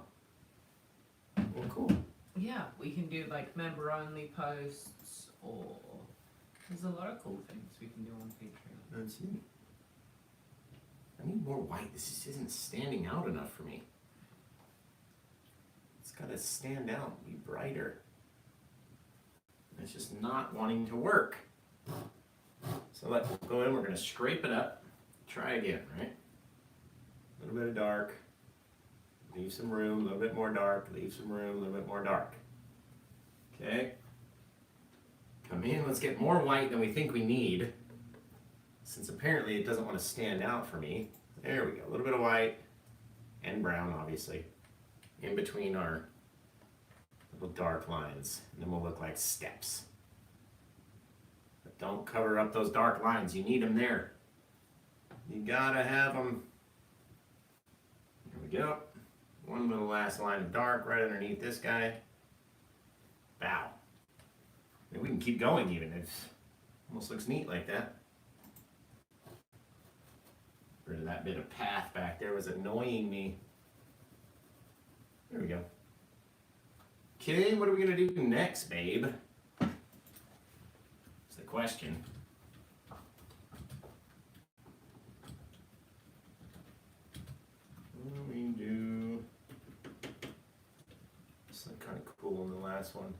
Well, cool. Yeah, we can do like member only posts, or there's a lot of cool things we can do on Patreon. That's neat. I need more white. This just isn't standing out enough for me. It's got to stand out, be brighter. It's just not wanting to work. So let's go in, we're going to scrape it up. Try again, right? A little bit of dark. Leave some room, a little bit more dark. Leave some room, a little bit more dark. Okay. Come in, let's get more white than we think we need. Since apparently it doesn't want to stand out for me. There we go, a little bit of white and brown, obviously, in between our little dark lines. And then we'll look like steps. But don't cover up those dark lines, you need them there. You gotta have them. There we go. One little last line of dark right underneath this guy. Bow. Maybe we can keep going even. It almost looks neat like that. Rid of that bit of path back there was annoying me. There we go. Okay, what are we gonna do next, babe? That's the question. What do we do? This looked kind of cool in the last one.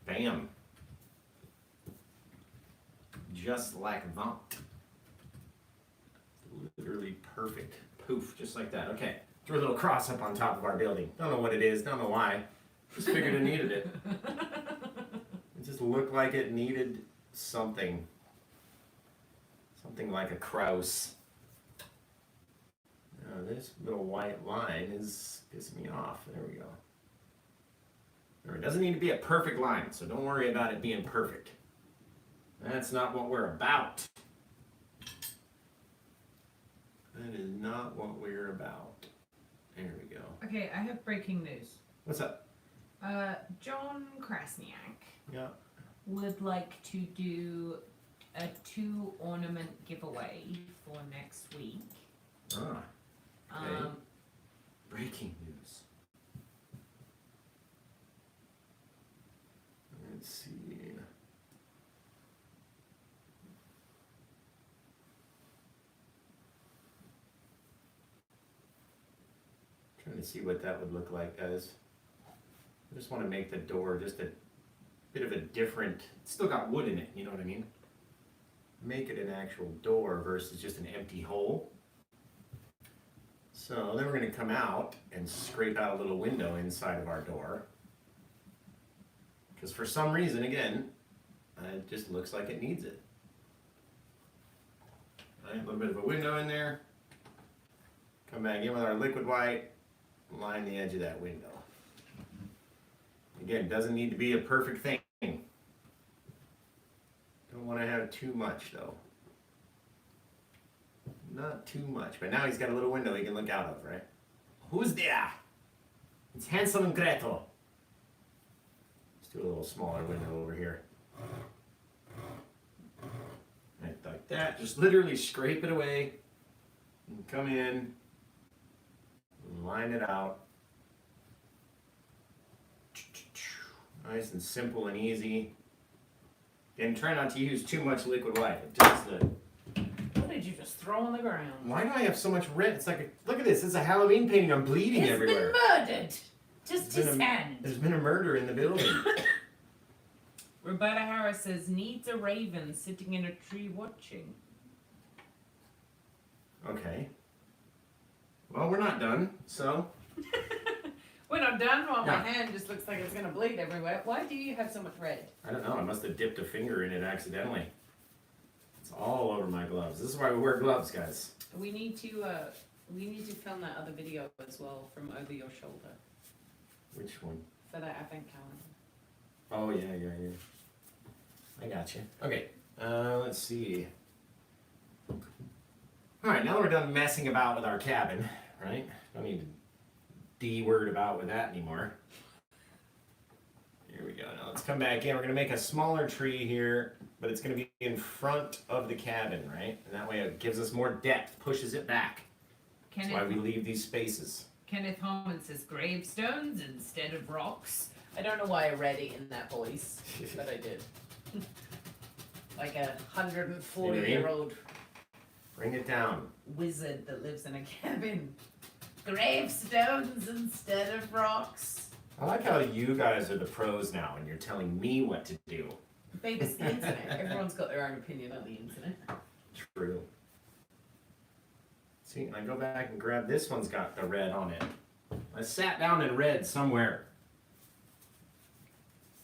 Bam. Just like that. Literally perfect. Poof, just like that. Okay, threw a little cross up on top of our building. Don't know what it is, don't know why. Just figured it needed it. It just looked like it needed something. Something like a crouse. Now this little white line is pissing me off. There we go. It doesn't need to be a perfect line, so don't worry about it being perfect. That's not what we're about. That is not what we're about. There we go. Okay, I have breaking news. What's up? John Krasniak Yeah. would like to do a 2 ornament giveaway for next week. Ah, okay. Breaking news. Let's see. Trying to see what that would look like, guys. I just want to make the door just a bit of a different, it's still got wood in it, you know what I mean? Make it an actual door versus just an empty hole. So then we're going to come out and scrape out a little window inside of our door. Because for some reason, again, it just looks like it needs it. Right, a little bit of a window in there. Come back in with our liquid white. Line the edge of that window. Again, doesn't need to be a perfect thing. Don't want to have too much though. Not too much, but now he's got a little window he can look out of, right? Who's there? It's Hansel and Gretel. Let's do a little smaller window over here. Right, like that. Just literally scrape it away. And come in. Line it out. Nice and simple and easy. And try not to use too much liquid white. Just the. What did you just throw on the ground? Why do I have so much red? It's like a, look at this. It's a Halloween painting. I'm bleeding everywhere. He's been murdered. Just his hand. There's been a murder in the building. Roberta Harris says, needs a raven sitting in a tree watching. Okay. Well, we're not done, so. We're not done while Yeah. my hand just looks like it's going to bleed everywhere. Why do you have so much red? I don't know. I must have dipped a finger in it accidentally. It's all over my gloves. This is why we wear gloves, guys. We need to film that other video as well from over your shoulder Which one? for that advent calendar. Oh, yeah. I got you. Okay. Let's see. Alright, now that we're done messing about with our cabin, right? Don't need to D-word about with that anymore. Here we go. Now let's come back in. We're going to make a smaller tree here, but it's going to be in front of the cabin, right? And that way it gives us more depth, pushes it back. That's why we leave these spaces. Kenneth Harmon says gravestones instead of rocks. I don't know why I read it in that voice, but I did. Like a 140-year-old Bring it down. wizard that lives in a cabin. Gravestones instead of rocks. I like how you guys are the pros now and you're telling me what to do. Babe, it's the internet. Everyone's got their own opinion on the internet. True. See, and I go back and grab this one's got the red on it. I sat down in red somewhere.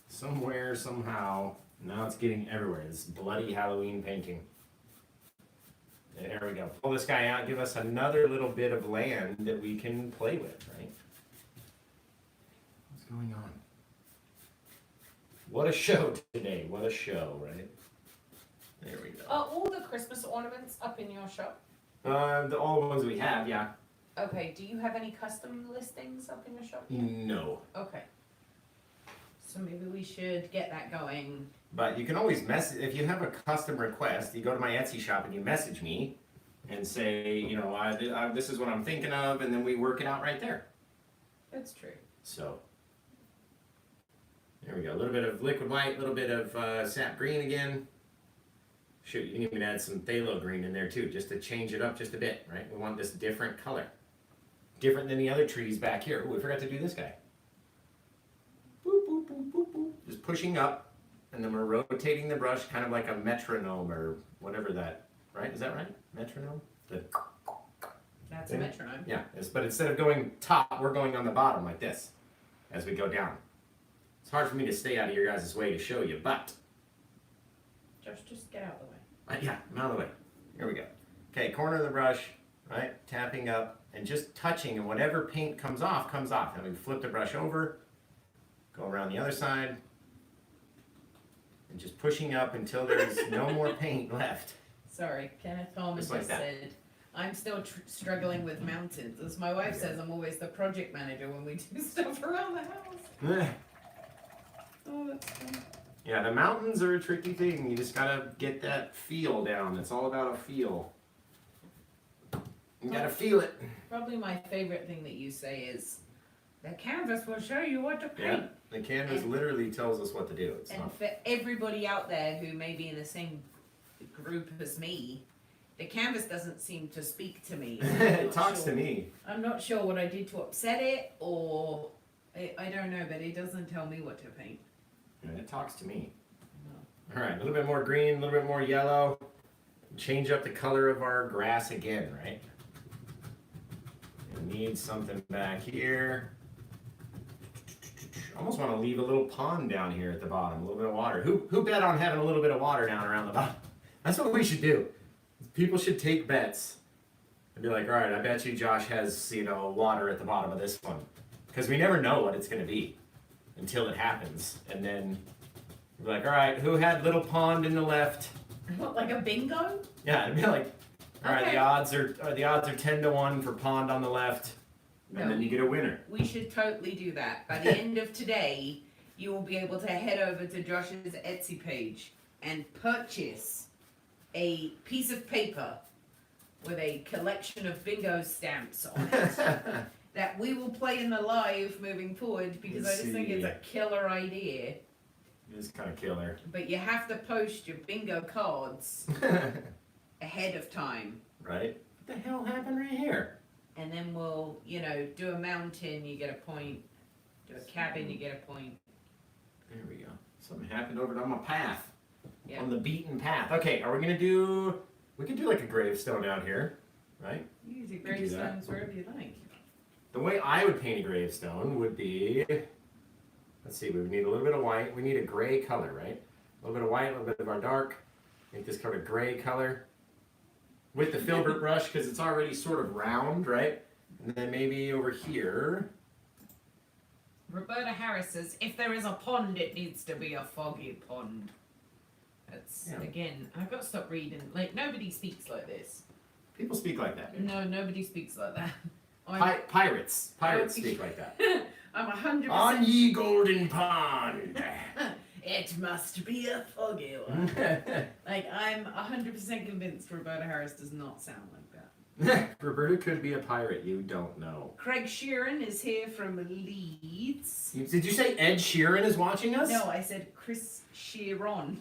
Somewhere, somehow. Now it's getting everywhere. This bloody Halloween painting. There we go. Pull this guy out, give us another little bit of land that we can play with, right? What's going on? What a show today. What a show, right? There we go. Are all the Christmas ornaments up in your shop? All the ones we have, yeah. Okay, do you have any custom listings up in your shop? No. Okay. So maybe we should get that going. But you can always message, if you have a custom request, you go to my Etsy shop and you message me and say, you know, this is what I'm thinking of, and then we work it out right there. That's true. So, there we go. A little bit of liquid white, a little bit of sap green again. Shoot, you can even add some phthalo green in there too, just to change it up just a bit, right? We want this different color. Different than the other trees back here. Ooh, we forgot to do this guy. Boop, boop, boop, boop, boop. Just pushing up. And then we're rotating the brush kind of like a metronome or whatever that, right? Is that right? Metronome? That's a metronome. Yeah, but instead of going top, we're going on the bottom like this as we go down. It's hard for me to stay out of your guys' way to show you, but... Josh, just get out of the way. Yeah, I'm out of the way. Here we go. Okay, corner of the brush, right? Tapping up and just touching, and whatever paint comes off, comes off. And we flip the brush over, go around the other side, and just pushing up until there's no more paint left. Sorry, Kenneth Holman just said, I'm still struggling with mountains. As my wife says, I'm always the project manager when we do stuff around the house. Oh, that's fun. Yeah, the mountains are a tricky thing. You just gotta get that feel down. It's all about a feel. You gotta feel it. Probably my favorite thing that you say is, the canvas will show you what to paint. Yeah, the canvas literally tells us what to do. It's and not... for everybody out there who may be in the same group as me, the canvas doesn't seem to speak to me. It talks to me. I'm not sure what I did to upset it, or I don't know, but it doesn't tell me what to paint. Yeah, it talks to me. All right, a little bit more green, a little bit more yellow. Change up the color of our grass again, right? We need something back here. Almost want to leave a little pond down here at the bottom, a little bit of water. Who bet on having a little bit of water down around the bottom? That's what we should do. People should take bets and be like, all right, I bet you Josh has, water at the bottom of this one. Because we never know what it's going to be until it happens. And then we're like, all right, who had little pond in the left? What, like a bingo? Yeah, it'd be like, all right, Okay. the odds are 10 to 1 for pond on the left. And then you get a winner. We should totally do that. By the end of today, you will be able to head over to Josh's Etsy page and purchase a piece of paper with a collection of bingo stamps on it that we will play in the live moving forward, because I just think it's a killer idea. It is kind of killer. But you have to post your bingo cards ahead of time. Right? What the hell happened right here? And then we'll, do a mountain, you get a point. Do a cabin, you get a point. There we go. Something happened over on my path. Yeah. On the beaten path. Okay, are we going to do... We could do like a gravestone out here, right? You can do gravestones wherever you like. The way I would paint a gravestone would be... Let's see, we would need a little bit of white. We need a gray color, right? A little bit of white, a little bit of our dark. Make this kind of gray color. With the filbert brush, because it's already sort of round, right? And then maybe over here... Roberta Harris says, if there is a pond, it needs to be a foggy pond. That's Yeah. again. I've got to stop reading. Like nobody speaks like this. People speak like that. No, nobody speaks like that. Pirates speak like that. I'm 100%. On ye golden pond. It must be a foggy one. Like I'm 100% convinced Roberta Harris does not sound like that. Roberta could be a pirate. You don't know. Craig Sheeran is here from Leeds. Did you say Ed Sheeran is watching us? No, I said Chris Sheeran.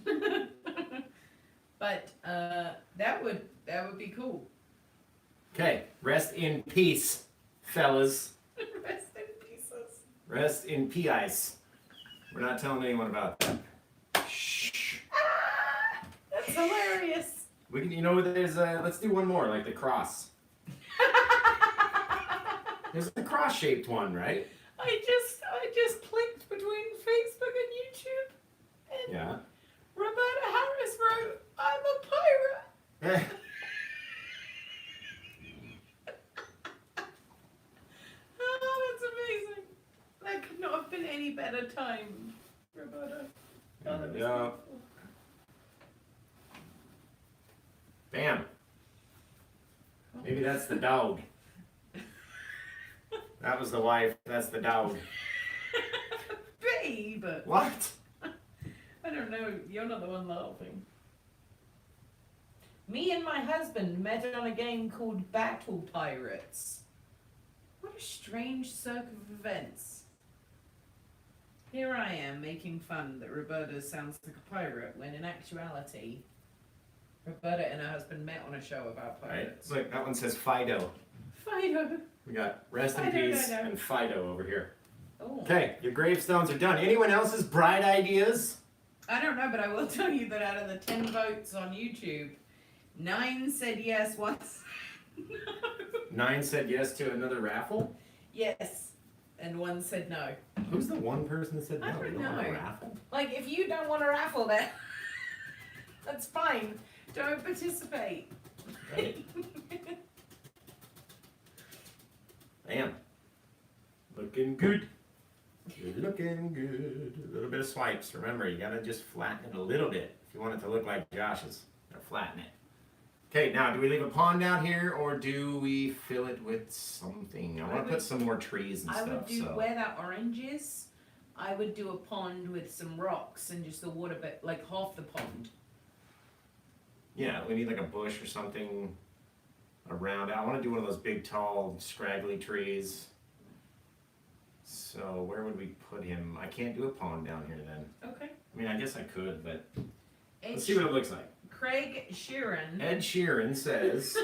But that would be cool. Okay, rest in peace, fellas. Rest in pieces. Rest in peace. We're not telling anyone about that. Shh. Ah, that's hilarious. We can, let's do one more, like the cross. There's a cross-shaped one, right? I just clicked between Facebook and YouTube, and Yeah. Roberta Harris wrote, "I'm a pirate." Oh, that's amazing. That could not have been any better timed, Roberta. Oh, that was Yeah. wonderful. Bam. Maybe that's the dog. That was the wife. That's the dog. Babe. What? I don't know. You're not the one laughing. Me and my husband met on a game called Battle Pirates. What a strange circle of events. Here I am making fun that Roberta sounds like a pirate when in actuality, Roberta and her husband met on a show about Right. pirates. Look, that one says Fido. Fido. We got rest in Fido, peace Fido. and Fido over here. Oh. Okay, your gravestones are done. Anyone else's bride ideas? I don't know, but I will tell you that out of the 10 votes on YouTube, 9 said yes, 1 said no. 9 said yes to another raffle. Yes, and 1 said no. Who's the one person that said no? I don't You want a know. raffle? Like, if you don't want to raffle that, that's fine. Don't participate. Right. Bam. Looking good. You're looking good. A little bit of swipes. Remember, you gotta just flatten it a little bit if you want it to look like Josh's. Gotta flatten it. Okay, now do we leave a pond down here or do we fill it with something? I want to put some more trees and I stuff. would do so. where that orange is. I would do a pond with some rocks and just the water, but like half the pond. Yeah, we need like a bush or something around it. I want to do one of those big, tall, scraggly trees. So where would we put him? I can't do a pond down here then. Okay. I mean, I guess I could, but Ed let's see what it looks like. Craig Sheeran. Ed Sheeran says,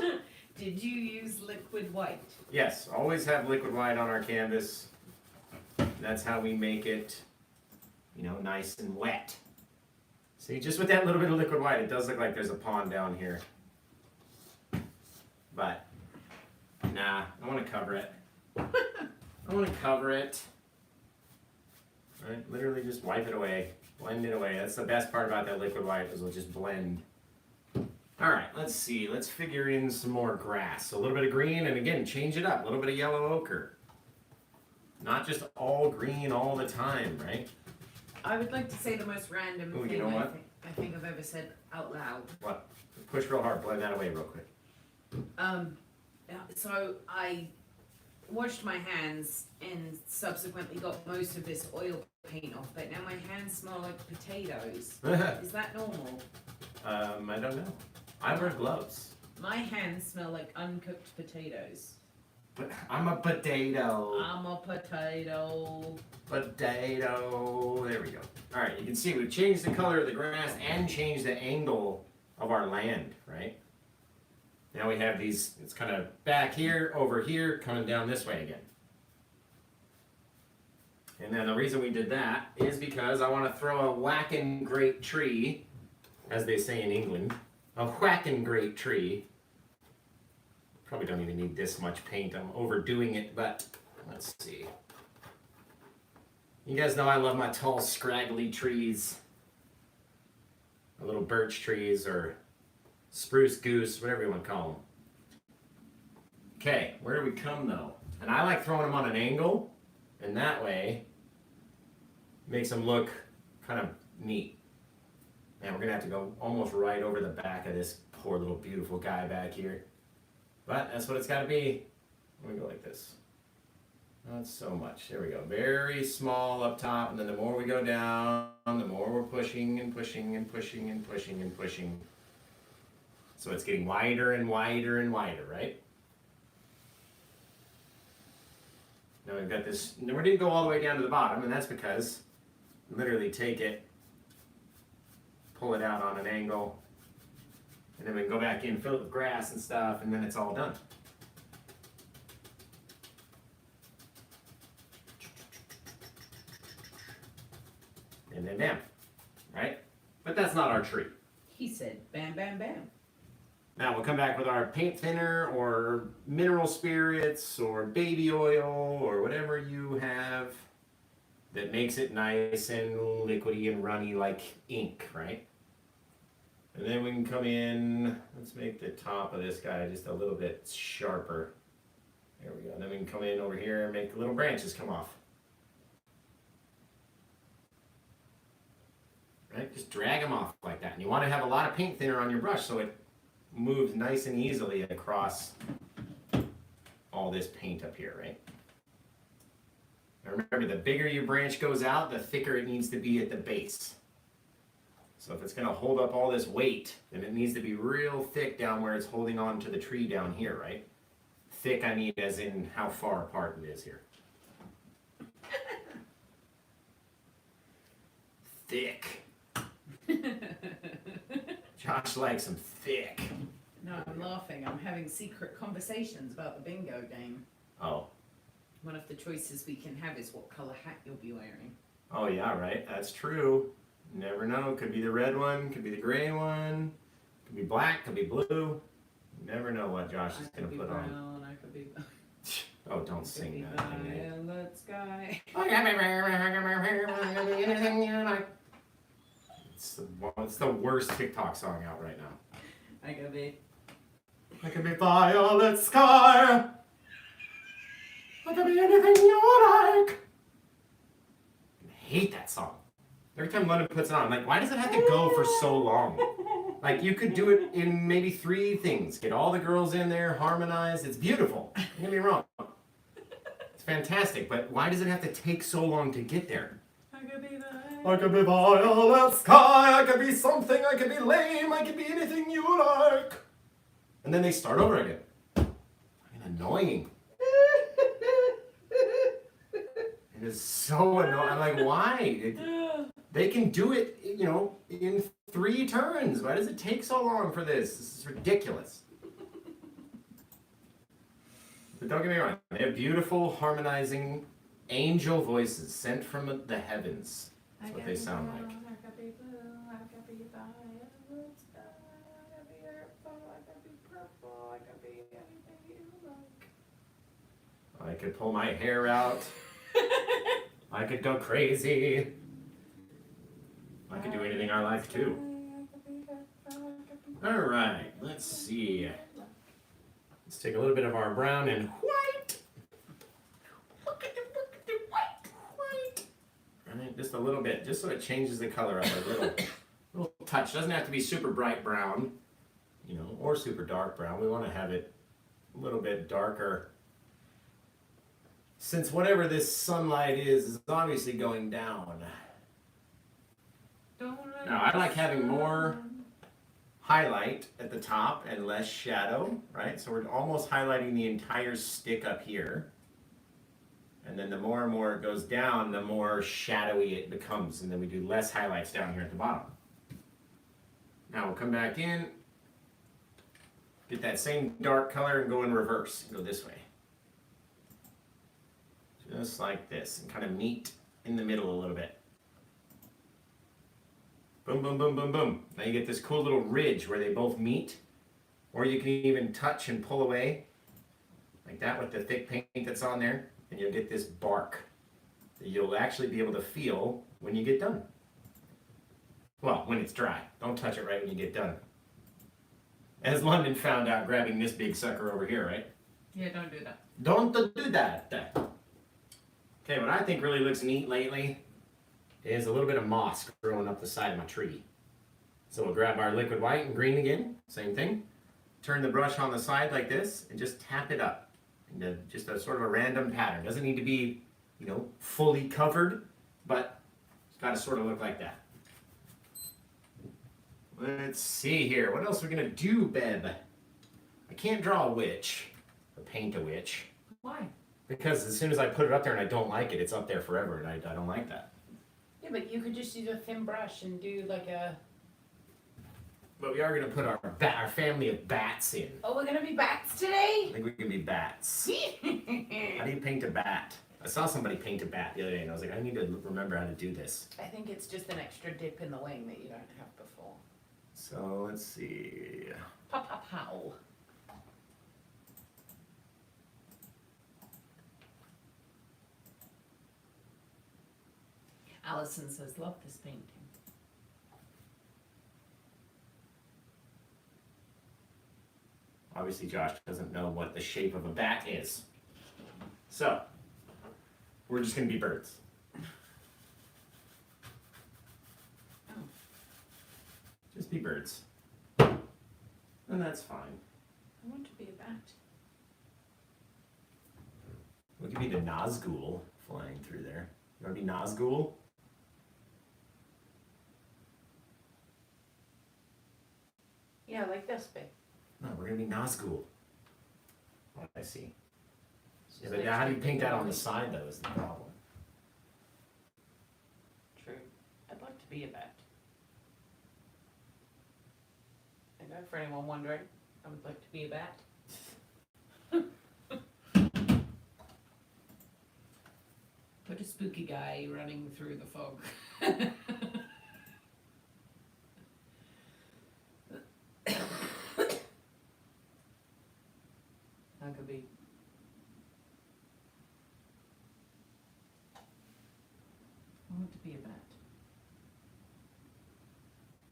Did you use liquid white? yes, always have liquid white on our canvas. That's how we make it, nice and wet. See, just with that little bit of liquid white, it does look like there's a pond down here. But, nah, I want to cover it. I want to cover it. Right, literally just wipe it away, blend it away. That's the best part about that liquid white is it'll just blend. All right, let's see. Let's figure in some more grass. So a little bit of green, and again, change it up. A little bit of yellow ochre. Not just all green all the time, right? I would like to say the most random Ooh, you thing know what? I think I've ever said out loud. What? Push real hard, blend that away real quick. So I washed my hands and subsequently got most of this oil paint off, but now my hands smell like potatoes. Is that normal? I don't know. I wear gloves. My hands smell like uncooked potatoes. But I'm a potato. I'm a potato. Potato. There we go. All right, you can see we've changed the color of the grass and changed the angle of our land, right? Now we have these, it's kind of back here, over here, coming down this way again. And then the reason we did that is because I want to throw a whacking great tree, as they say in England, a whacking great tree. Probably don't even need this much paint, I'm overdoing it, but let's see. You guys know I love my tall, scraggly trees. My little birch trees, or spruce goose, whatever you want to call them. Okay, where do we come though? And I like throwing them on an angle, and that way makes them look kind of neat. And we're gonna have to go almost right over the back of this poor little beautiful guy back here. But that's what it's gotta be. Let me go like this. Not so much. There we go. Very small up top, and then the more we go down, the more we're pushing and pushing and pushing and pushing and pushing. So it's getting wider and wider and wider, right? Now we've got this, we didn't go all the way down to the bottom, and that's because literally take it, pull it out on an angle, and then we can go back in, fill it with grass and stuff, and then it's all done. And then bam, right? But that's not our tree. He said bam, bam, bam. Now we'll come back with our paint thinner or mineral spirits or baby oil or whatever you have that makes it nice and liquidy and runny like ink, right? And then we can come in, let's make the top of this guy just a little bit sharper. There we go. And then we can come in over here and make the little branches come off. Right? Just drag them off like that. And you want to have a lot of paint thinner on your brush so it moves nice and easily across all this paint up here, right? Now remember, the bigger your branch goes out, the thicker it needs to be at the base. So if it's going to hold up all this weight, then it needs to be real thick down where it's holding on to the tree down here, right? Thick, I mean as in how far apart it is here. Thick. Josh likes them thick. No, I'm laughing. I'm having secret conversations about the bingo game. Oh. One of the choices we can have is what color hat you'll be wearing. Oh yeah, right. That's true. Never know. Could be the red one. Could be the gray one. Could be black. Could be blue. Never know what Josh is going to put brown, on. I could be Oh, don't sing that. in the sky. It's the worst TikTok song out right now. I could be. I could be violet sky. I could be anything you like. I hate that song. Every time London puts it on, I'm like, why does it have to go for so long? Like, you could do it in maybe 3 things. Get all the girls in there, harmonize. It's beautiful. Don't get me wrong. It's fantastic, but why does it have to take so long to get there? I could be I could be violet sky, I could be something, I could be lame, I could be anything you like. And then they start over again. Fucking annoying. It is so annoying. I'm like, why? They can do it, you know, in 3 turns. Why does it take so long for this? This is ridiculous. But don't get me wrong. They have beautiful, harmonizing angel voices sent from the heavens. That's what they sound like. I could be blue, I could be violet sky, I could be purple, I could be purple, I could be anything you like. I could pull my hair out. I could go crazy. I could do anything I like too. Alright, let's see. Let's take a little bit of our brown and white. Right, just a little bit, just so it changes the color up a little touch. Doesn't have to be super bright brown, you know, or super dark brown. We want to have it a little bit darker. Since whatever this sunlight is obviously going down. Now, I like having more highlight at the top and less shadow, right? So we're almost highlighting the entire stick up here. And then the more and more it goes down, the more shadowy it becomes. And then we do less highlights down here at the bottom. Now we'll come back in, get that same dark color and go in reverse. Go this way. Just like this, and kind of meet in the middle a little bit. Boom, boom, boom, boom, boom. Now you get this cool little ridge where they both meet. Or you can even touch and pull away, like that with the thick paint that's on there. And you'll get this bark that you'll actually be able to feel when you get done. Well, when it's dry. Don't touch it right when you get done. As London found out grabbing this big sucker over here, right? Yeah, don't do that. Don't do that. Okay, what I think really looks neat lately is a little bit of moss growing up the side of my tree. So we'll grab our liquid white and green again, same thing. Turn the brush on the side like this and just tap it up into just a sort of a random pattern. Doesn't need to be, you know, fully covered, but it's got to sort of look like that. Let's see here. What else are we gonna do, Beb? I can't draw a witch or paint a witch. Why? Because as soon as I put it up there and I don't like it, it's up there forever, and I don't like that. Yeah, but you could just use a thin brush and do like a... But we are gonna put our family of bats in. Oh, we're gonna be bats today? I think we can be bats. How do you paint a bat? I saw somebody paint a bat the other day, and I was like, I need to remember how to do this. I think it's just an extra dip in the wing that you don't have before. So let's see. Pow, pow, pow. Allison says, love this painting. Obviously, Josh doesn't know what the shape of a bat is. So, we're just gonna be birds. Oh. Just be birds. And that's fine. I want to be a bat. We could be the Nazgul flying through there. You wanna be Nazgul? Yeah, like this big. No, we're gonna be Nazgul. Oh, I see. It's Yeah, just but like now how do you something paint that on the going. side, though, is the problem. True. I'd like to be a bat. I know, for anyone wondering, I would like to be a bat. Put a spooky guy running through the fog. That could be. I want to be a bat.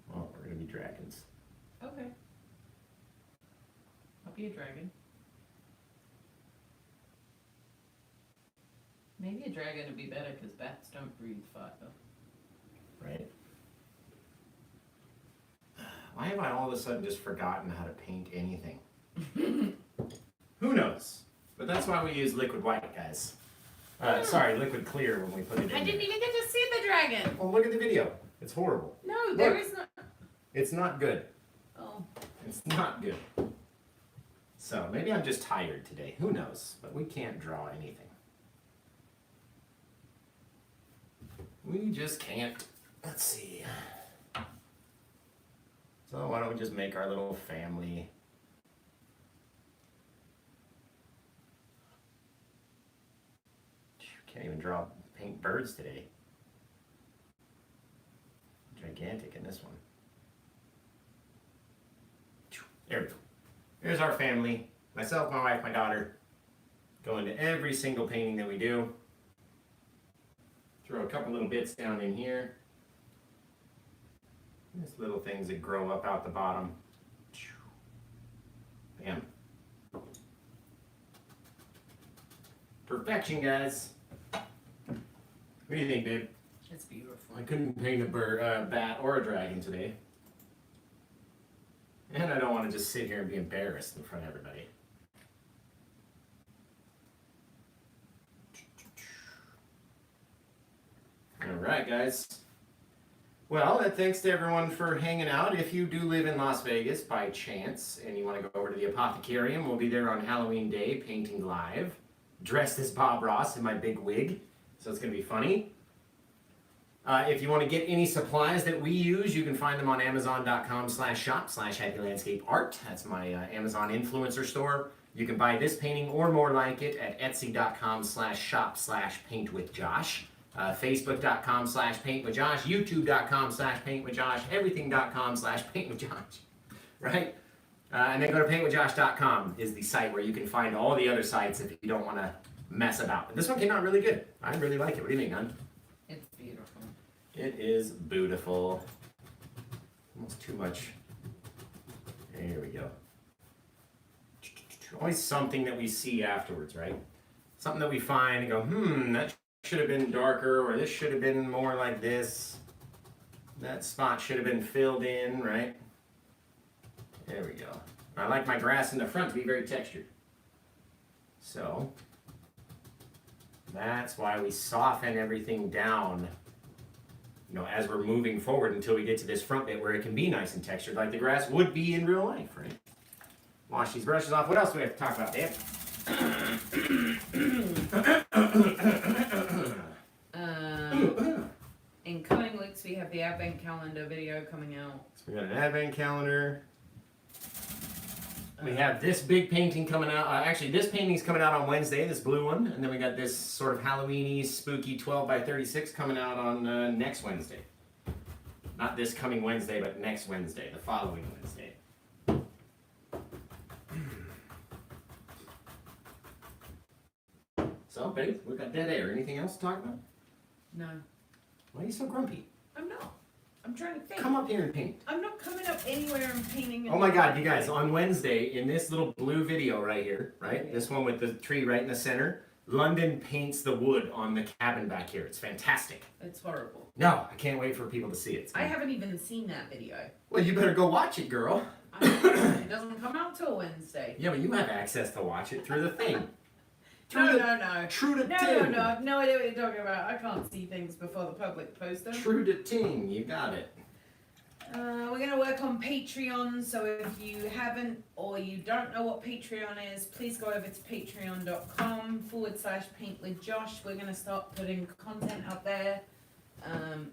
Well, we're gonna be dragons. Okay. I'll be a dragon. Maybe a dragon would be better because bats don't breathe fire. Right? Why have I all of a sudden just forgotten how to paint anything? Who knows? But that's why we use liquid white, guys. Sorry, liquid clear when we put it in. I didn't even get to see the dragon. Well, look at the video. It's horrible. No, there Look. is not. It's not good. Oh. It's not good. So maybe I'm just tired today. Who knows? But we can't draw anything. We just can't. Let's see. So why don't we just make our little family? Can't even paint birds today. Gigantic in this one. There we go. Here's our family. Myself, my wife, my daughter. Go into every single painting that we do. Throw a couple little bits down in here. Just little things that grow up out the bottom. Bam. Perfection, guys. What do you think, babe? It's beautiful. I couldn't paint a bat or a dragon today. And I don't want to just sit here and be embarrassed in front of everybody. Alright, guys. Well, thanks to everyone for hanging out. If you do live in Las Vegas by chance and you want to go over to the Apothecarium, we'll be there on Halloween Day painting live. Dressed as Bob Ross in my big wig. So it's going to be funny. If you want to get any supplies that we use, you can find them on Amazon.com/shop/happylandscapeart. That's my Amazon influencer store. You can buy this painting or more like it at Etsy.com/shop/paintwithjosh. Facebook.com/paintwithjosh. YouTube.com/paintwithjosh. Everything.com/paintwithjosh. Right? And then go to paintwithjosh.com is the site where you can find all the other sites if you don't want to mess about. But this one came out really good. I really like it. What do you think, hon? It's beautiful. It is beautiful. Almost too much. There we go. Always something that we see afterwards, right? Something that we find and go, that should have been darker, or this should have been more like this. That spot should have been filled in, right? There we go. I like my grass in the front to be very textured. So, that's why we soften everything down, you know, as we're moving forward until we get to this front bit where it can be nice and textured like the grass would be in real life, right? Wash these brushes off. What else do we have to talk about, Dave? In coming weeks, we have the Advent Calendar video coming out. So we got an Advent calendar. We have this big painting coming out. Actually, this painting's coming out on Wednesday, this blue one. And then we got this sort of Halloween-y, spooky 12 by 36 coming out on next Wednesday. Not this coming Wednesday, but next Wednesday, the following Wednesday. So, Betty, we've got dead air. Anything else to talk about? No, Why are you so grumpy? I'm not. I'm trying to think. Come up here and paint. I'm not coming up anywhere and painting. Oh my God, you guys, on Wednesday, in this little blue video right here, right? This one with the tree right in the center, London paints the wood on the cabin back here. It's fantastic. It's horrible. No, I can't wait for people to see it. I haven't even seen that video. Well, you better go watch it, girl. It doesn't come out till Wednesday. Yeah, but you have access to watch it through the thing. No. True to No, ting. I have no idea what you're talking about. I can't see things before the public post them. True to ting, you got it. We're going to work on Patreon, so if you haven't or you don't know what Patreon is, please go over to patreon.com/paintwithjosh. We're going to start putting content up there. I'm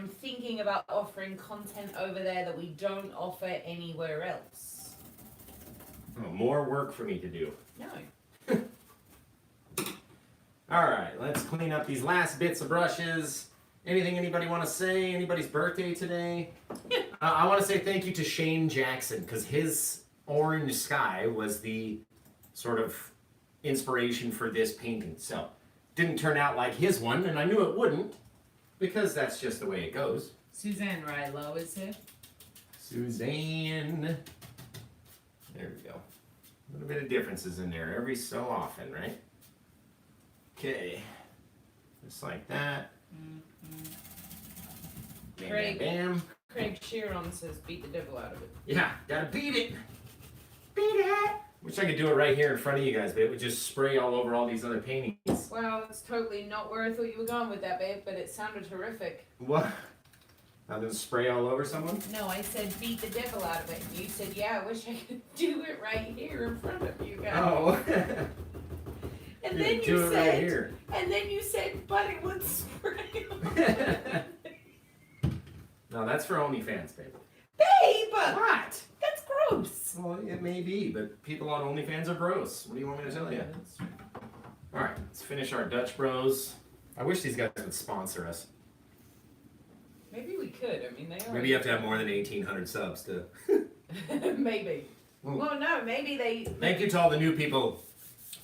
thinking about offering content over there that we don't offer anywhere else. Oh, more work for me to do. No. All right, let's clean up these last bits of brushes. Anything anybody want to say? Anybody's birthday today? I want to say thank you to Shane Jackson, because his orange sky was the sort of inspiration for this painting. So, didn't turn out like his one, and I knew it wouldn't, because that's just the way it goes. Suzanne Rylow is here. Suzanne. There we go. A little bit of differences in there every so often, right? Okay. Just like that. Bam, Craig. bam, bam. Craig Sheeran says beat the devil out of it. Yeah, gotta beat it. Beat it. Wish I could do it right here in front of you guys, but it would just spray all over all these other paintings. Well, it's totally not where I thought you were going with that, babe, but it sounded horrific. What? I'm gonna spray all over someone? No, I said beat the devil out of it. And you said, yeah, I wish I could do it right here in front of you guys. Oh. And Yeah, then do you it said, right here. and then you said, but it would spray on. No, that's for OnlyFans, babe. Babe! What? That's gross. Well, it may be, but people on OnlyFans are gross. What do you want me to tell you? Alright, let's finish our Dutch Bros. I wish these guys would sponsor us. Maybe we could. I mean, they are. Maybe you have to have more than 1,800 subs to... Maybe. Well, no, maybe they... Thank you to all the new people,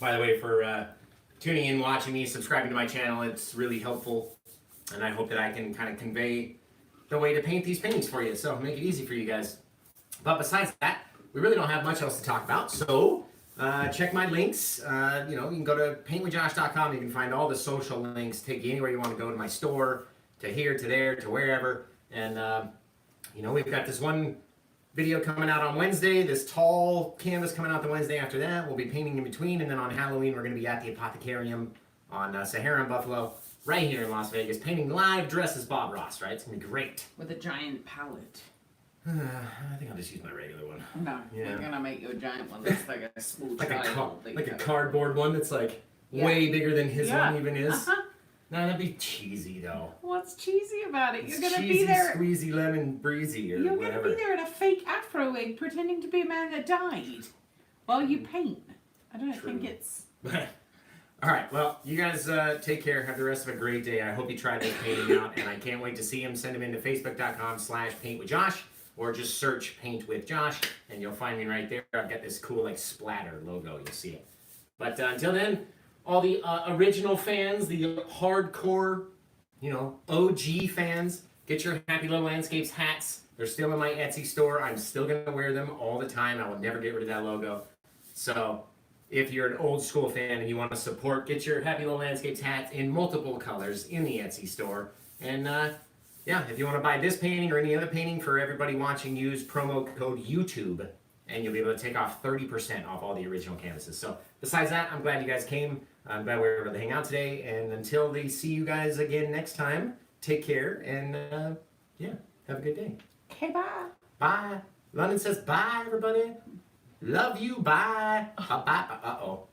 by the way, for tuning in, watching me, subscribing to my channel. It's really helpful, and I hope that I can kind of convey the way to paint these paintings for you, so make it easy for you guys. But besides that, we really don't have much else to talk about, so check my links. You can go to paintwithjosh.com. You can find all the social links, take you anywhere you want to go, to my store, to here, to there, to wherever. And, we've got this one video coming out on Wednesday, this tall canvas coming out the Wednesday after that. We'll be painting in between, and then on Halloween, we're going to be at the Apothecarium on Sahara and Buffalo, right here in Las Vegas, painting live dress as Bob Ross, right? It's going to be great. With a giant palette. I think I'll just use my regular one. No, Yeah. we're gonna make you a giant one that's like a small Like child. a cardboard one that's like way bigger than his one even is. No, that'd be cheesy though. What's cheesy about it? It's You're gonna cheesy, be there. squeezy, lemon, breezy, or You're whatever. gonna be there in a fake afro wig, pretending to be a man that died, while you paint. I don't think it's. All right, well, you guys take care. Have the rest of a great day. I hope you tried this painting out, and I can't wait to see him. Send him into facebook.com/paintwithjosh, or just search Paint with Josh, and you'll find me right there. I've got this cool splatter logo. You'll see it. But until then, all the original fans, the hardcore, OG fans, get your Happy Little Landscapes hats. They're still in my Etsy store. I'm still gonna wear them all the time. I will never get rid of that logo. So, if you're an old school fan and you want to support, get your Happy Little Landscapes hats in multiple colors in the Etsy store. And yeah, if you want to buy this painting or any other painting for everybody watching, use promo code YouTube and you'll be able to take off 30% off all the original canvases. So besides that, I'm glad you guys came. I'm glad we were able to hang out today. And until they see you guys again next time, take care and yeah, have a good day. Okay, bye. Bye. London says bye, everybody. Love you. Bye. Bye. Uh-oh.